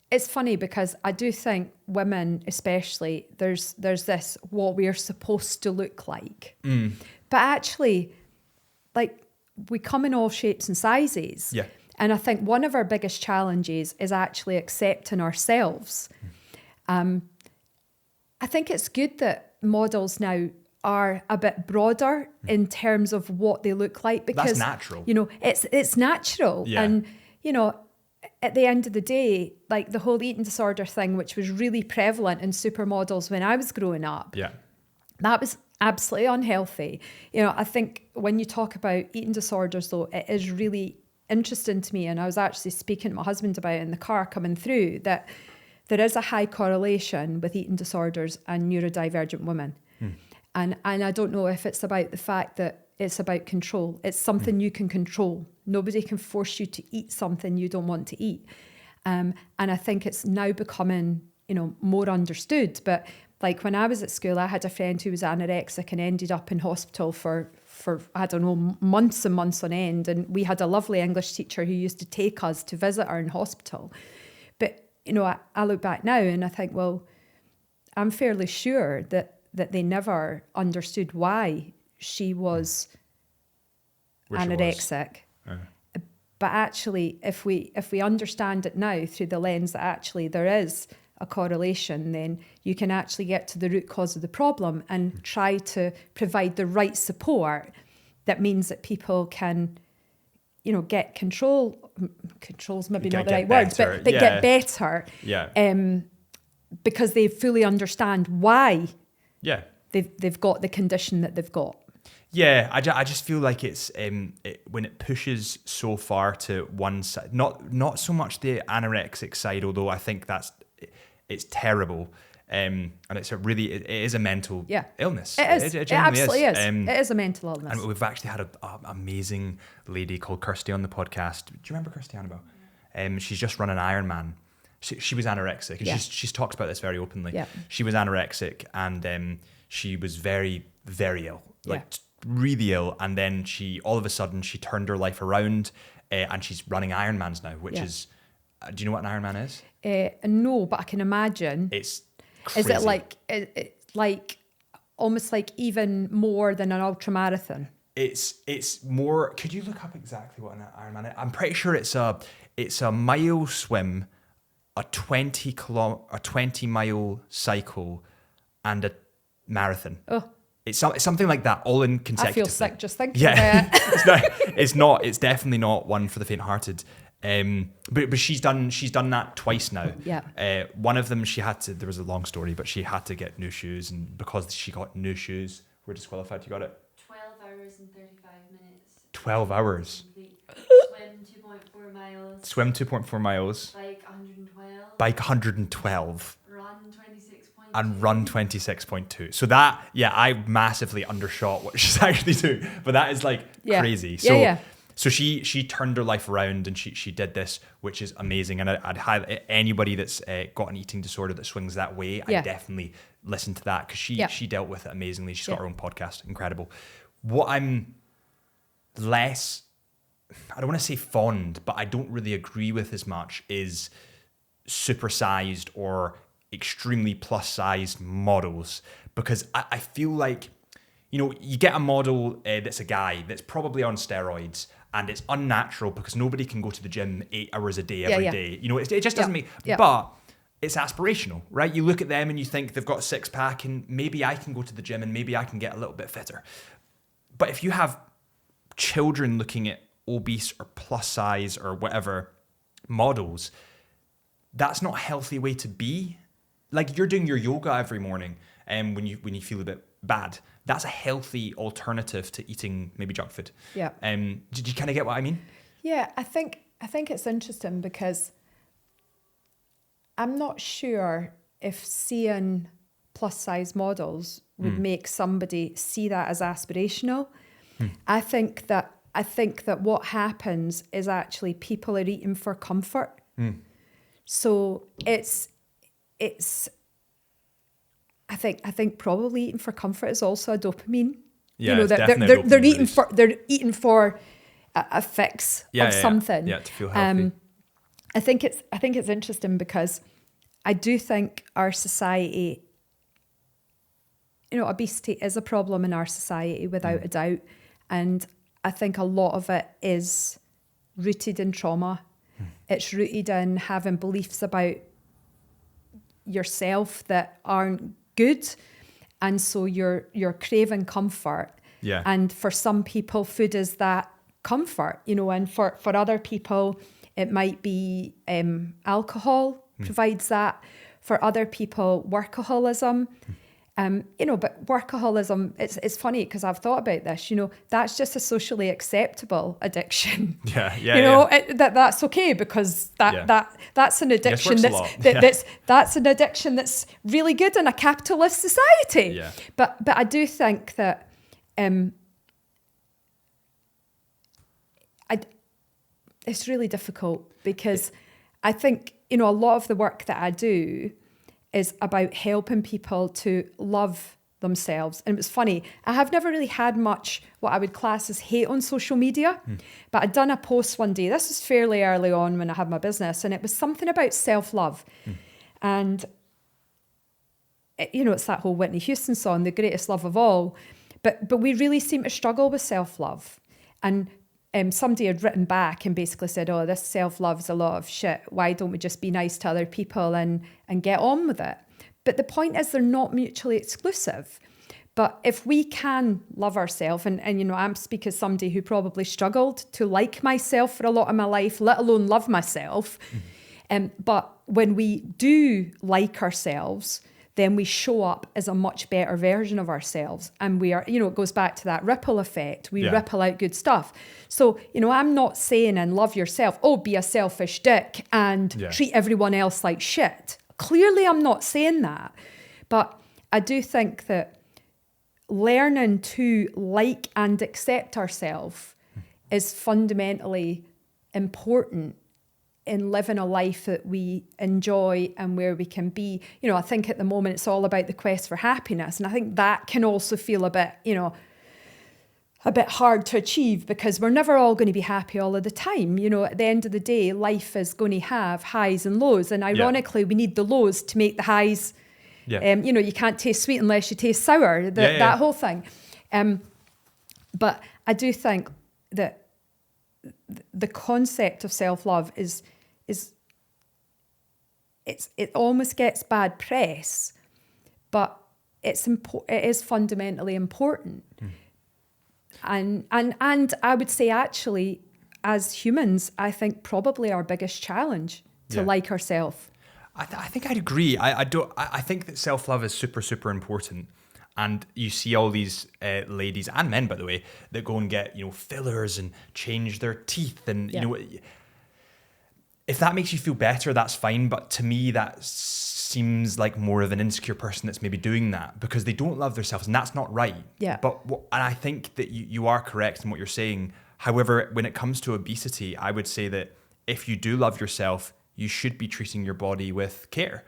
it's funny because I do think women, especially, there's this what we're supposed to look like, but actually, like we come in all shapes and sizes. Yeah. And I think one of our biggest challenges is actually accepting ourselves. I think it's good that models now are a bit broader in terms of what they look like, because That's natural. It's natural. Yeah. And at the end of the day, like the whole eating disorder thing, which was really prevalent in supermodels when I was growing up, Yeah. that was absolutely unhealthy. I think when you talk about eating disorders, though, it is really interesting to me, and I was actually speaking to my husband about it in the car coming through, that there is a high correlation with eating disorders and neurodivergent women. And I don't know if it's about the fact that it's about control. It's something you can control. Nobody can force you to eat something you don't want to eat. And I think it's now becoming, more understood. But like when I was at school, I had a friend who was anorexic and ended up in hospital for I don't know, months and months on end. And we had a lovely English teacher who used to take us to visit her in hospital. But, I look back now and I think, well, I'm fairly sure that they never understood why she was anorexic. But actually, if we understand it now through the lens that actually there is a correlation, then you can actually get to the root cause of the problem and try to provide the right support that means that people can, get control. Control's maybe not the right word, but get better. Yeah. Because they fully understand why. Yeah. They've got the condition that they've got. Yeah, I just feel like it's when it pushes so far to one side, not so much the anorexic side, although I think it's terrible, and it is a mental illness. It is. It absolutely is. It is a mental illness. And we've actually had an amazing lady called Kirsty on the podcast. Do you remember Kirsty Annabelle? She's just run an Ironman. She was anorexic, and she's talked about this very openly. Yeah. She was anorexic, and she was very, very ill, really ill. And then all of a sudden, she turned her life around, and she's running Ironmans now, which is. Do you know what an Ironman is? No, but I can imagine. It's crazy. Is it like almost like even more than an ultramarathon? It's more. Could you look up exactly what an Ironman is? I'm pretty sure it's a mile swim, a 20 mile cycle, and a marathon. Oh, it's something like that, all in consecutively. I feel sick just thinking about it. It's definitely not one for the faint-hearted. But she's done that twice now. Yeah. One of them there was a long story, but she had to get new shoes, and because she got new shoes, we're disqualified. You got it? 12 hours and 35 minutes. 12 hours. Swim 2.4 miles. Swim 2.4 miles. Bike 112. Bike 112. Run 26.2. And run 26.2. So that, I massively undershot what she's actually doing. But that is crazy. So she turned her life around, and she did this, which is amazing. And I'd highlight anybody that's got an eating disorder that swings that way. I definitely listen to that, because she dealt with it amazingly. She's got her own podcast. Incredible. What I'm less, I don't want to say fond, but I don't really agree with as much is supersized or extremely plus sized models, because I feel like, you get a model that's a guy that's probably on steroids, and it's unnatural because nobody can go to the gym 8 hours a day every day. It just doesn't make. But it's aspirational, right? You look at them and you think they've got a six pack and maybe I can go to the gym and maybe I can get a little bit fitter. But if you have children looking at obese or plus size or whatever models, that's not a healthy way to be. Like, you're doing your yoga every morning and when you feel a bit bad, that's a healthy alternative to eating maybe junk food. Yeah. Did you kind of get what I mean? Yeah, I think it's interesting because I'm not sure if seeing plus size models would make somebody see that as aspirational. I think that what happens is actually people are eating for comfort. So it's I think probably eating for comfort is also a dopamine. Yeah, you know, it's they're definitely a they're dopamine eating release. they're eating for a fix of something. Yeah, to feel healthy. I think it's interesting because I do think our society, obesity is a problem in our society without a doubt. And I think a lot of it is rooted in trauma. It's rooted in having beliefs about yourself that aren't good. And so you're craving comfort. Yeah. And for some people, food is that comfort, and for other people, it might be alcohol provides that. For other people, workaholism. But workaholism, it's funny because I've thought about this, that's just a socially acceptable addiction. That's okay because that's an addiction works a lot. that's an addiction that's really good in a capitalist society. Yeah. But I do think that it's really difficult because I think, a lot of the work that I do is about helping people to love themselves. And it was funny, I have never really had much what I would class as hate on social media, but I'd done a post one day, this was fairly early on when I had my business, and it was something about self-love. And, it's that whole Whitney Houston song, The Greatest Love of All, but we really seem to struggle with self-love. And somebody had written back and basically said, oh, this self-love is a lot of shit. Why don't we just be nice to other people and get on with it? But the point is they're not mutually exclusive. But if we can love ourselves, and I'm speaking as somebody who probably struggled to like myself for a lot of my life, let alone love myself. But when we do like ourselves, then we show up as a much better version of ourselves. And we are, it goes back to that ripple effect. We ripple out good stuff. So, I'm not saying and love yourself, be a selfish dick and treat everyone else like shit. Clearly, I'm not saying that. But I do think that learning to like and accept ourselves is fundamentally important in living a life that we enjoy and where we can be. I think at the moment it's all about the quest for happiness. And I think that can also feel a bit hard to achieve because we're never all going to be happy all of the time. At the end of the day, life is going to have highs and lows. And ironically, we need the lows to make the highs. You can't taste sweet unless you taste sour, that whole thing. But I do think that the concept of self-love it almost gets bad press, but it is fundamentally important. And I would say actually, as humans, I think probably our biggest challenge to like ourselves. I think I'd agree. I think that self-love is super, super important. And you see all these ladies and men, by the way, that go and get, fillers and change their teeth. And, if that makes you feel better, that's fine. But to me, that seems like more of an insecure person that's maybe doing that because they don't love themselves. And that's not right. Yeah. And I think that you are correct in what you're saying. However, when it comes to obesity, I would say that if you do love yourself, you should be treating your body with care.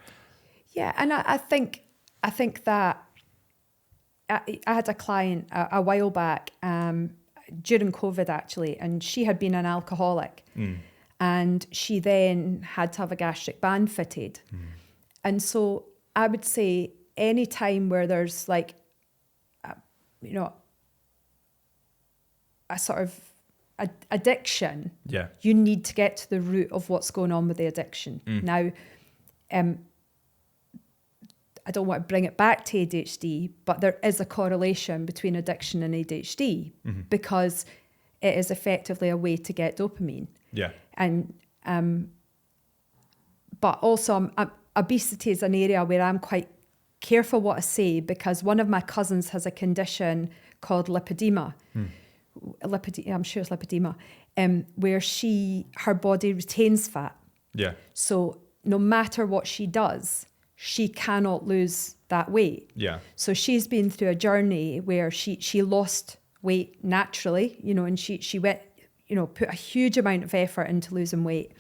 Yeah. And I think that I had a client a while back during COVID actually, and she had been an alcoholic and she then had to have a gastric band fitted. And so I would say any time where there's like, a sort of addiction, you need to get to the root of what's going on with the addiction. Now, I don't want to bring it back to ADHD, but there is a correlation between addiction and ADHD because it is effectively a way to get dopamine. Yeah. And but also obesity is an area where I'm quite careful what I say, because one of my cousins has a condition called lipedema. I'm sure it's lipedema, where her body retains fat. Yeah. So no matter what she does, she cannot lose that weight. Yeah. So she's been through a journey where she lost weight naturally, and she went, put a huge amount of effort into losing weight.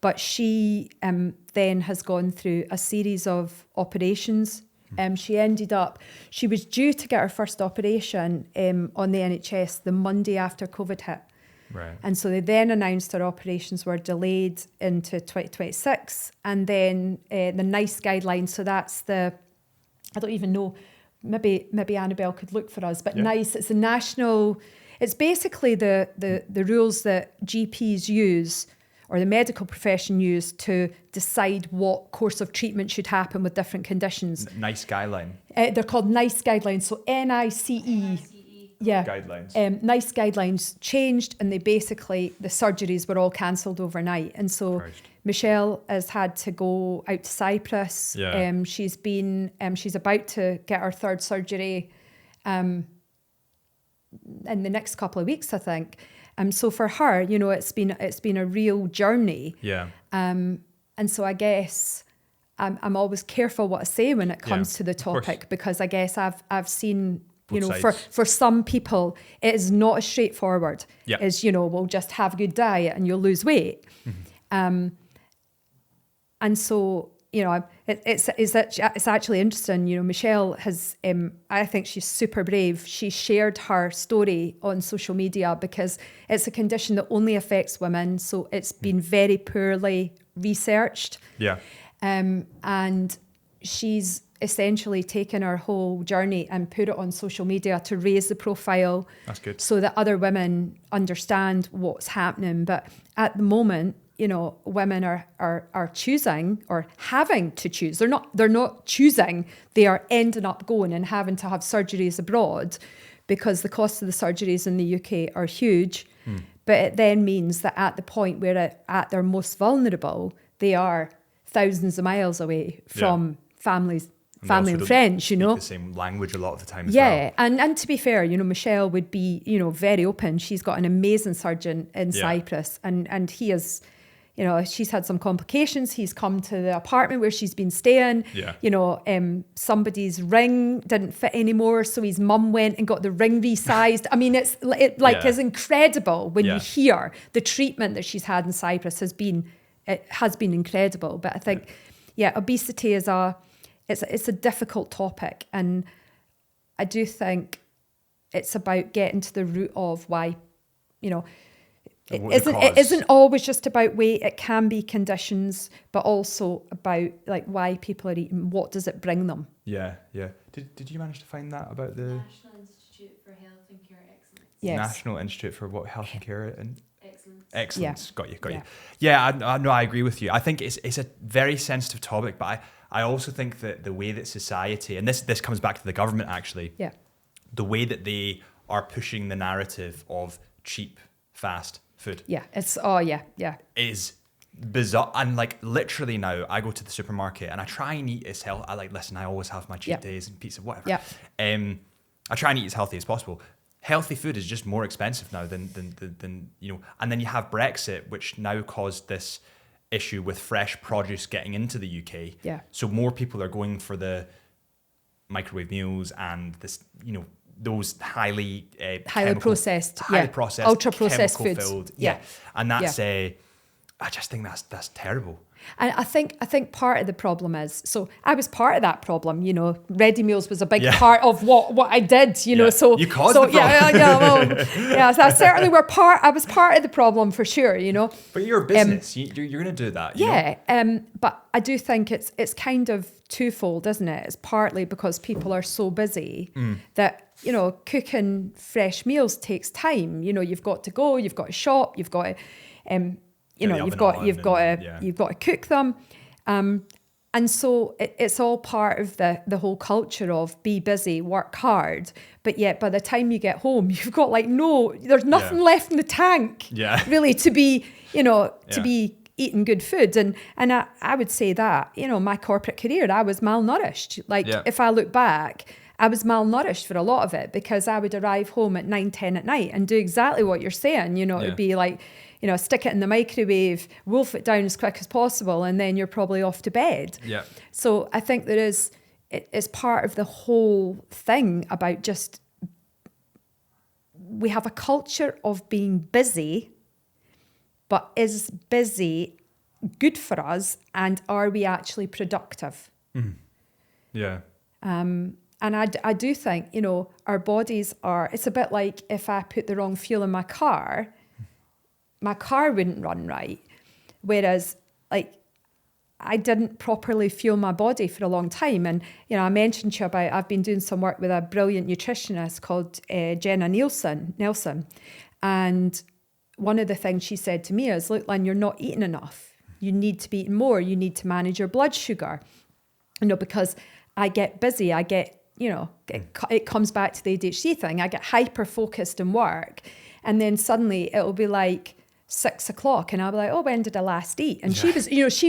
But she then has gone through a series of operations. She was due to get her first operation on the NHS the Monday after COVID hit. Right. And so they then announced her operations were delayed into 2026. And then the NICE guidelines, so that's I don't even know, maybe Annabelle could look for us, but NICE, it's the national, it's basically the rules that GPs use, or the medical profession use, to decide what course of treatment should happen with different conditions. NICE guideline. They're called NICE guidelines, so NICE. Yeah. Guidelines. NICE guidelines changed, and the surgeries were all cancelled overnight. And so Michelle has had to go out to Cyprus. Yeah. She's about to get her third surgery in the next couple of weeks, I think. So for her, it's been a real journey. Yeah. And so I guess I'm always careful what I say when it comes to the topic, because I guess I've seen, for some people, it is not as straightforward as, we'll just have a good diet and you'll lose weight. And so, it's actually interesting. Michelle has, I think she's super brave. She shared her story on social media because it's a condition that only affects women. So it's been very poorly researched. Yeah. And she's essentially taken her whole journey and put it on social media to raise the profile. That's good. So that other women understand what's happening. But at the moment, women are choosing, or having to choose. They're not choosing. They are ending up going and having to have surgeries abroad, because the cost of the surgeries in the UK are huge. But it then means that at the point where at their most vulnerable, they are thousands of miles away from family and friends, speak the same language a lot of the time as well. And to be fair, Michelle would be, very open. She's got an amazing surgeon in Cyprus, and he is, she's had some complications. He's come to the apartment where she's been staying. Yeah. Somebody's ring didn't fit anymore, so his mum went and got the ring resized. I mean, it's incredible when you hear the treatment that she's had in Cyprus has been incredible. But I think, obesity is it's a difficult topic, and I do think it's about getting to the root of why, it isn't always just about weight. It can be conditions, but also about why people are eating. What does it bring them? Yeah, yeah. Did you manage to find that about the National Institute for Health and Care Excellence? Yes. National Institute for what? Health and Care and Excellence. Got you. Yeah, I agree with you. I think it's a very sensitive topic, but I also think that the way that society, and this comes back to the government actually, the way that they are pushing the narrative of cheap, fast food. Yeah, is bizarre. And literally now, I go to the supermarket and I try and eat as healthy. I always have my cheat days and pizza, whatever. Yeah. I try and eat as healthy as possible. Healthy food is just more expensive now than and then you have Brexit, which now caused this issue with fresh produce getting into the UK. Yeah. So more people are going for the microwave meals and this, those highly processed, ultra processed foods. Filled, and that's I just think that's terrible. And I think part of the problem is, so I was part of that problem, ready meals was a big part of what I did, so you caused the problem. So I certainly I was part of the problem for sure, But you're a business, you're going to do that. But I do think it's kind of twofold, isn't it? It's partly because people are so busy that, cooking fresh meals takes time. You've got to go, you've got to shop, you've got to, you've got to cook them. And And so it's all part of the whole culture of be busy, work hard. But yet by the time you get home, you've got like, there's nothing left in the tank really to be, to be eating good food. And I would say that, my corporate career, I was malnourished. Like if I look back, I was malnourished for a lot of it because I would arrive home at 9, 10 at night and do exactly what you're saying. It would be like, stick it in the microwave, wolf it down as quick as possible, and then you're probably off to bed. Yeah. So I think it's part of the whole thing about just, we have a culture of being busy, but is busy good for us, and are we actually productive? Yeah. And I do think, our bodies it's a bit like if I put the wrong fuel in my car wouldn't run right. Whereas like I didn't properly fuel my body for a long time. And, I mentioned to you about, I've been doing some work with a brilliant nutritionist called Jenna Nelson. And one of the things she said to me is, look, Lyn, you're not eating enough. You need to be eating more. You need to manage your blood sugar. Because I get busy. I get, it comes back to the ADHD thing. I get hyper focused in work. And then suddenly it'll be like 6 o'clock and I'll be like, oh, when did I last eat? And she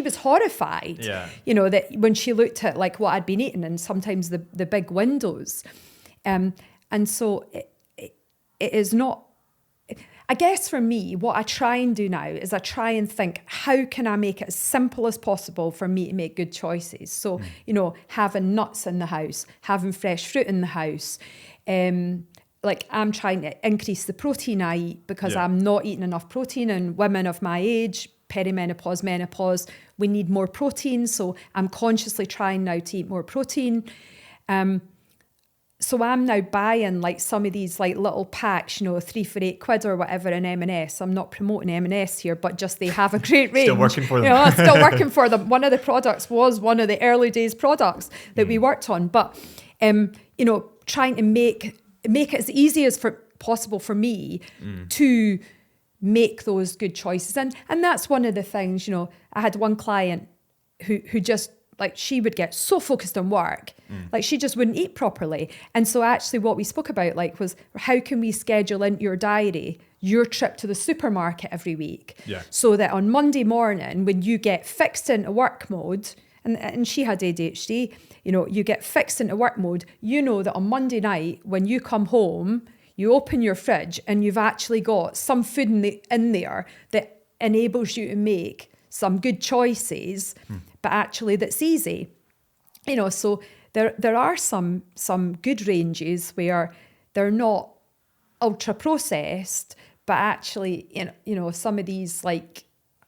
was horrified, that when she looked at like what I'd been eating and sometimes the big windows. And so it is not, I guess for me, what I try and do now is I try and think, how can I make it as simple as possible for me to make good choices? So, having nuts in the house, having fresh fruit in the house, like I'm trying to increase the protein I eat because I'm not eating enough protein, and women of my age, perimenopause, menopause, we need more protein. So I'm consciously trying now to eat more protein. So I'm now buying like some of these like little packs, 3 for £8 or whatever in M&S. I'm not promoting M&S here, but just they have a great range. Still working for them. Still working for them. One of the products was one of the early days products that we worked on. But, trying to make it as easy as possible for me to make those good choices. And that's one of the things, I had one client who just, like, she would get so focused on work, like she just wouldn't eat properly. And so actually what we spoke about was how can we schedule into your diary your trip to the supermarket every week, so that on Monday morning when you get fixed into work mode, and she had ADHD, you get fixed into work mode, that on Monday night when you come home, you open your fridge and you've actually got some food in there that enables you to make some good choices, but actually that's easy. So there are some good ranges where they're not ultra processed, but actually, some of these, like,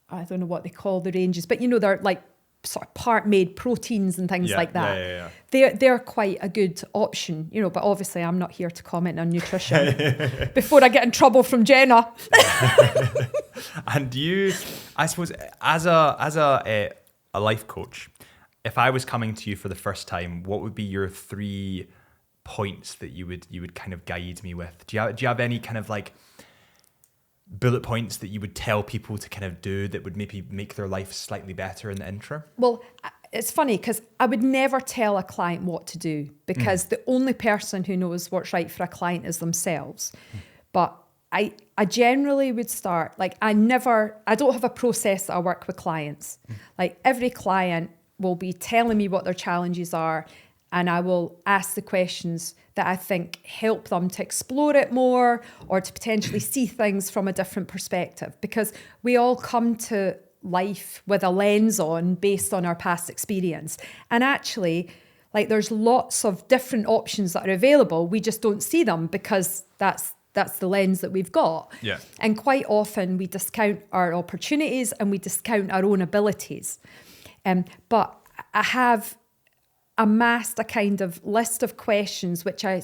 I don't know what they call the ranges, but they're like sort of part made proteins and things like that. They're quite a good option, but obviously I'm not here to comment on nutrition before I get in trouble from Jenna. And I suppose as a life coach, if I was coming to you for the first time, what would be your 3 points that you would kind of guide me with? Do you have any kind of like bullet points that you would tell people to kind of do that would maybe make their life slightly better in the interim? Well, it's funny because I would never tell a client what to do, because the only person who knows what's right for a client is themselves. But I generally would start, like, I don't have a process that I work with clients. Like, every client will be telling me what their challenges are, and I will ask the questions that I think help them to explore it more or to potentially see things from a different perspective, because we all come to life with a lens on based on our past experience. And actually, like, there's lots of different options that are available. We just don't see them because that's the lens that we've got. Yeah. And quite often we discount our opportunities and we discount our own abilities. But I have amassed a kind of list of questions which I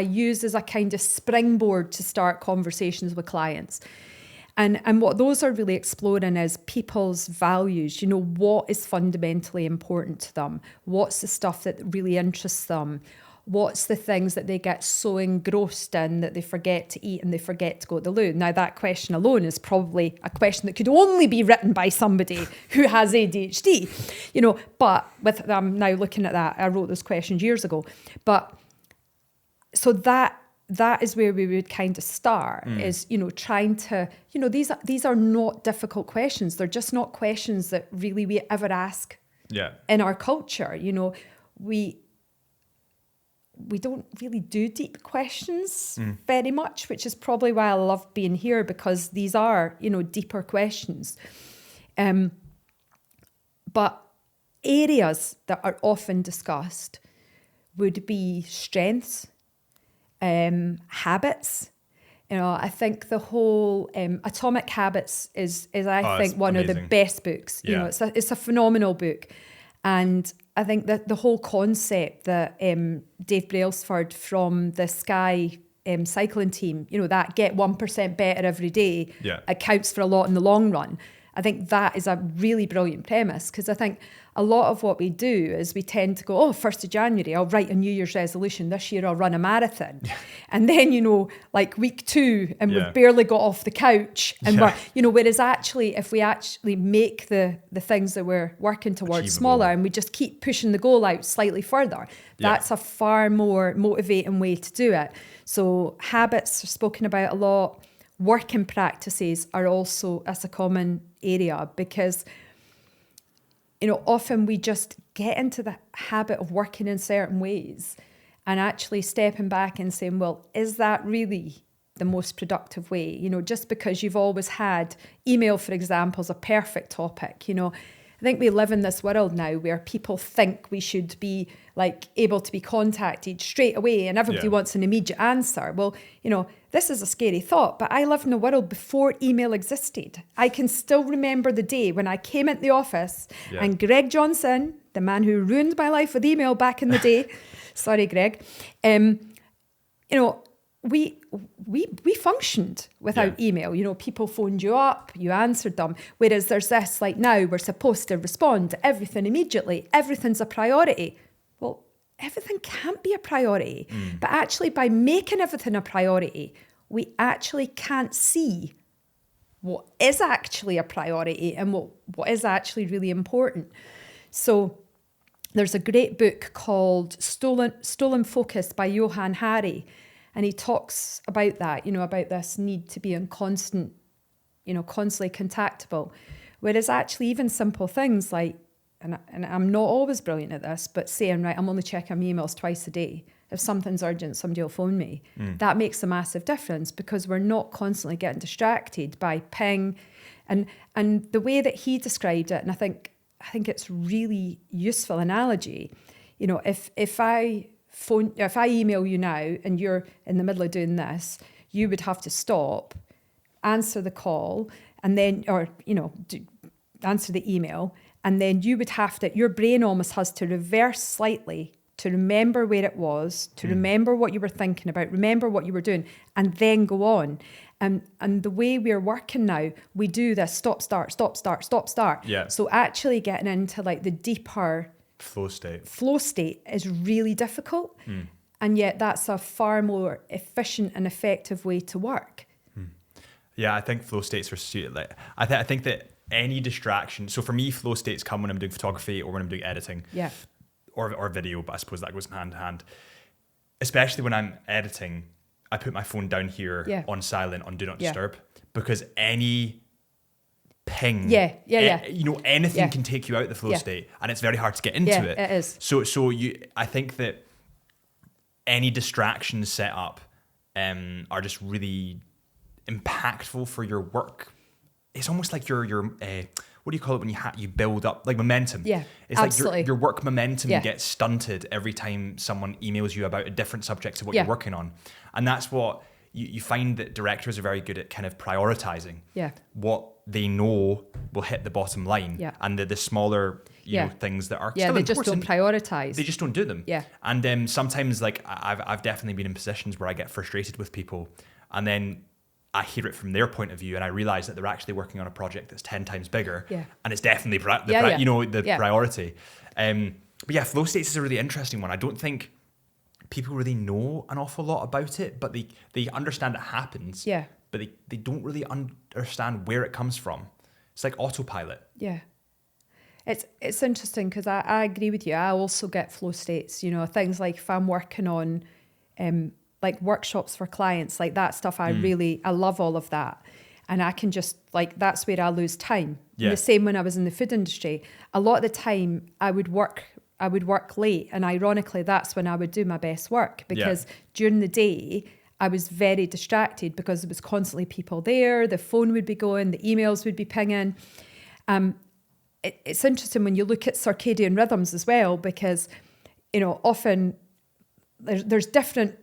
use as a kind of springboard to start conversations with clients. And what those are really exploring is people's values. What is fundamentally important to them? What's the stuff that really interests them? what's the things that they get so engrossed in that they forget to eat and they forget to go to the loo? Now, that question alone is probably a question that could only be written by somebody who has ADHD, but I'm now looking at that. I wrote those questions years ago. But so that is where we would kind of start, is, trying to, these are not difficult questions. They're just not questions that really we ever ask in our culture. We don't really do deep questions very much, which is probably why I love being here, because these are, deeper questions. But areas that are often discussed would be strengths, habits. I think the whole Atomic Habits is I think one amazing. of the best books. It's a phenomenal book. And I think that the whole concept that Dave Brailsford from the Sky cycling team, that get 1% better every day, accounts for a lot in the long run. I think that is a really brilliant premise, because I think a lot of what we do is we tend to go, 1st of January, I'll write a New Year's resolution. This year I'll run a marathon. And then, like week 2 and we've barely got off the couch. And we're, whereas actually, if we actually make the things that we're working towards Achievable. smaller and we just keep pushing the goal out slightly further, that's a far more motivating way to do it. So habits are spoken about a lot. Working practices are also as a common area, because often we just get into the habit of working in certain ways and actually stepping back and saying, well, is that really the most productive way? Just because you've always had email, for example, is a perfect topic. I think we live in this world now where people think we should be like able to be contacted straight away and everybody wants an immediate answer. Well, this is a scary thought, but I lived in a world before email existed. I can still remember the day when I came into the office and Greg Johnson, the man who ruined my life with email back in the day, sorry, Greg, we functioned without email. People phoned you up, you answered them. Whereas there's this, like now we're supposed to respond to everything immediately. Everything's a priority. Well, everything can't be a priority. But actually by making everything a priority, we actually can't see what is actually a priority and what is actually really important. So there's a great book called Stolen Focus by Johann Hari. And he talks about that, about this need to be in constant, constantly contactable. Whereas actually even simple things like, and I'm not always brilliant at this, but saying, right, I'm only checking my emails twice a day. If something's urgent, somebody will phone me. That makes a massive difference, because we're not constantly getting distracted by ping. And the way that he described it, and I think it's really useful analogy, if I email you now and you're in the middle of doing this, you would have to stop, answer the call, and then, answer the email, and then you would have to, your brain almost has to reverse slightly to remember where it was, to remember what you were thinking about, remember what you were doing, and then go on. And the way we're working now, we do this stop, start. Yeah. So actually getting into like the deeper flow state is really difficult. And yet that's a far more efficient and effective way to work. Yeah, I think flow states are I think that any distraction, so for me, flow states come when I'm doing photography or when I'm doing editing. Or video, but I suppose that goes hand in hand. Especially when I'm editing, I put my phone down here on silent, on do not disturb, because any ping, anything can take you out the flow state, and it's very hard to get into it. It is. So I think that any distractions set up are just really impactful for your work. It's almost like your what do you call it when you build up, like momentum? Yeah, it's absolutely. Like your work momentum gets stunted every time someone emails you about a different subject to what you're working on. And that's what you find, that directors are very good at kind of prioritizing what they know will hit the bottom line, and the smaller know, things that are still they just don't prioritize. They just don't do them. Yeah. And sometimes, like I've definitely been in positions where I get frustrated with people, and then I hear it from their point of view, and I realize that they're actually working on a project that's 10 times bigger, and it's definitely the priority. But yeah, flow states is a really interesting one. I don't think people really know an awful lot about it, but they understand it happens. Yeah. But they don't really understand where it comes from. It's like autopilot. Yeah. It's interesting because I agree with you. I also get flow states, things like if I'm working on like workshops for clients, like that stuff, I love all of that. And I can just that's where I lose time. Yeah. And the same when I was in the food industry. A lot of the time I would work late, and ironically that's when I would do my best work, because during the day I was very distracted because there was constantly people there, the phone would be going, the emails would be pinging. It's interesting when you look at circadian rhythms as well, because often there's different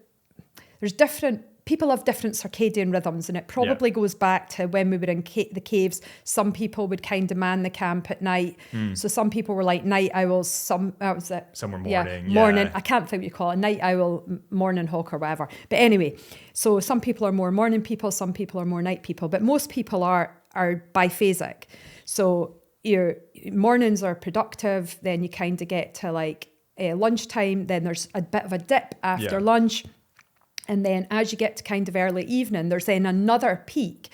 people have different circadian rhythms, and it probably goes back to when we were in the caves. Some people would kind of man the camp at night. So some people were like night owls, some were morning. Morning. I can't think what you call it, a night owl, morning hawk or whatever. But anyway, so some people are more morning people, some people are more night people, but most people are biphasic. So your mornings are productive, then you kind of get to lunchtime, then there's a bit of a dip after lunch. And then as you get to kind of early evening, there's then another peak.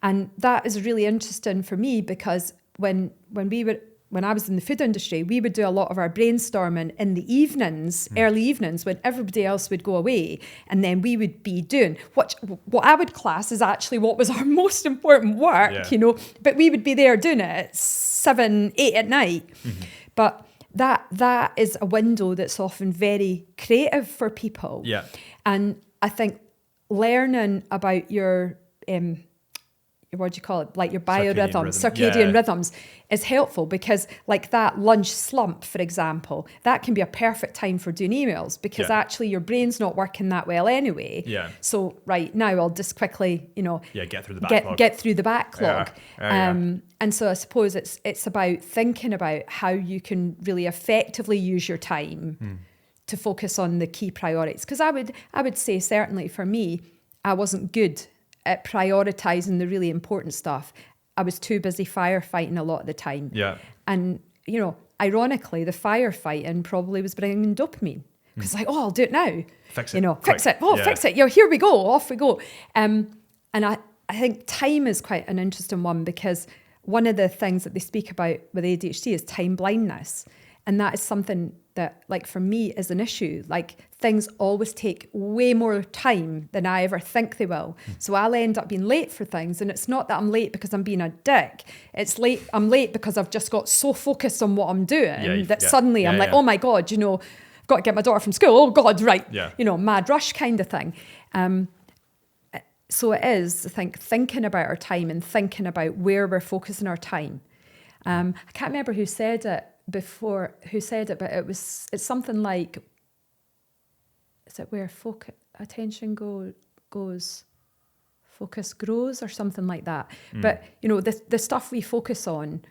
And that is really interesting for me, because when I was in the food industry, we would do a lot of our brainstorming in the evenings, early evenings, when everybody else would go away. And then we would be doing what I would class as actually what was our most important work, but we would be there doing it at 7, 8 at night. But that is a window that's often very creative for people. Yeah. And I think learning about your what do you call it? Like your biorhythms, circadian rhythms is helpful, because like that lunch slump, for example, that can be a perfect time for doing emails, because actually your brain's not working that well anyway. Yeah. So right now I'll just quickly, get through the backlog. Get through the backlog. Yeah. And so I suppose it's about thinking about how you can really effectively use your time to focus on the key priorities. Because I would say certainly for me, I wasn't good at prioritizing the really important stuff. I was too busy firefighting a lot of the time. Yeah. And, ironically, the firefighting probably was bringing dopamine. Because I'll do it now. Fix it. Fix it. Oh, fix it. Here we go. Off we go. And I think time is quite an interesting one, because one of the things that they speak about with ADHD is time blindness. And that is something that, for me, is an issue. Things always take way more time than I ever think they will. So I'll end up being late for things. And it's not that I'm late because I'm being a dick. I'm late because I've just got so focused on what I'm doing that suddenly I'm oh my God, I've got to get my daughter from school. Oh God, right. Yeah. Mad rush kind of thing. So it is, I think, thinking about our time and thinking about where we're focusing our time. I can't remember who said it, but it's something like, is it where attention goes, focus grows, or something like that. But the stuff we focus on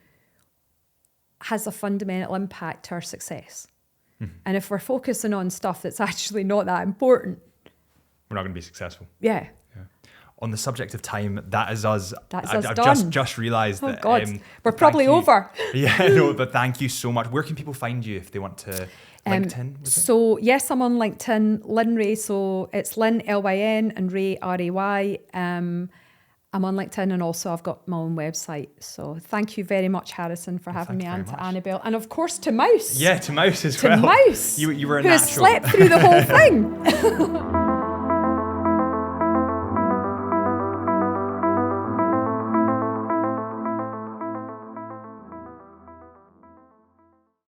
has a fundamental impact to our success. And if we're focusing on stuff that's actually not that important, we're not going to be successful. Yeah. On the subject of time, that is us. I've done. just realised that. God, we're probably over. Yeah, no, but thank you so much. Where can people find you if they want to? LinkedIn? So yes, I'm on LinkedIn, Lyn Ray. So it's Lyn, Lyn, and Ray, Ray. I'm on LinkedIn, and also I've got my own website. So thank you very much, Harrison, for having me, and to Annabelle, and of course to Mouse. Yeah, to Mouse as well. To Mouse, you were a who natural. has slept through the whole thing.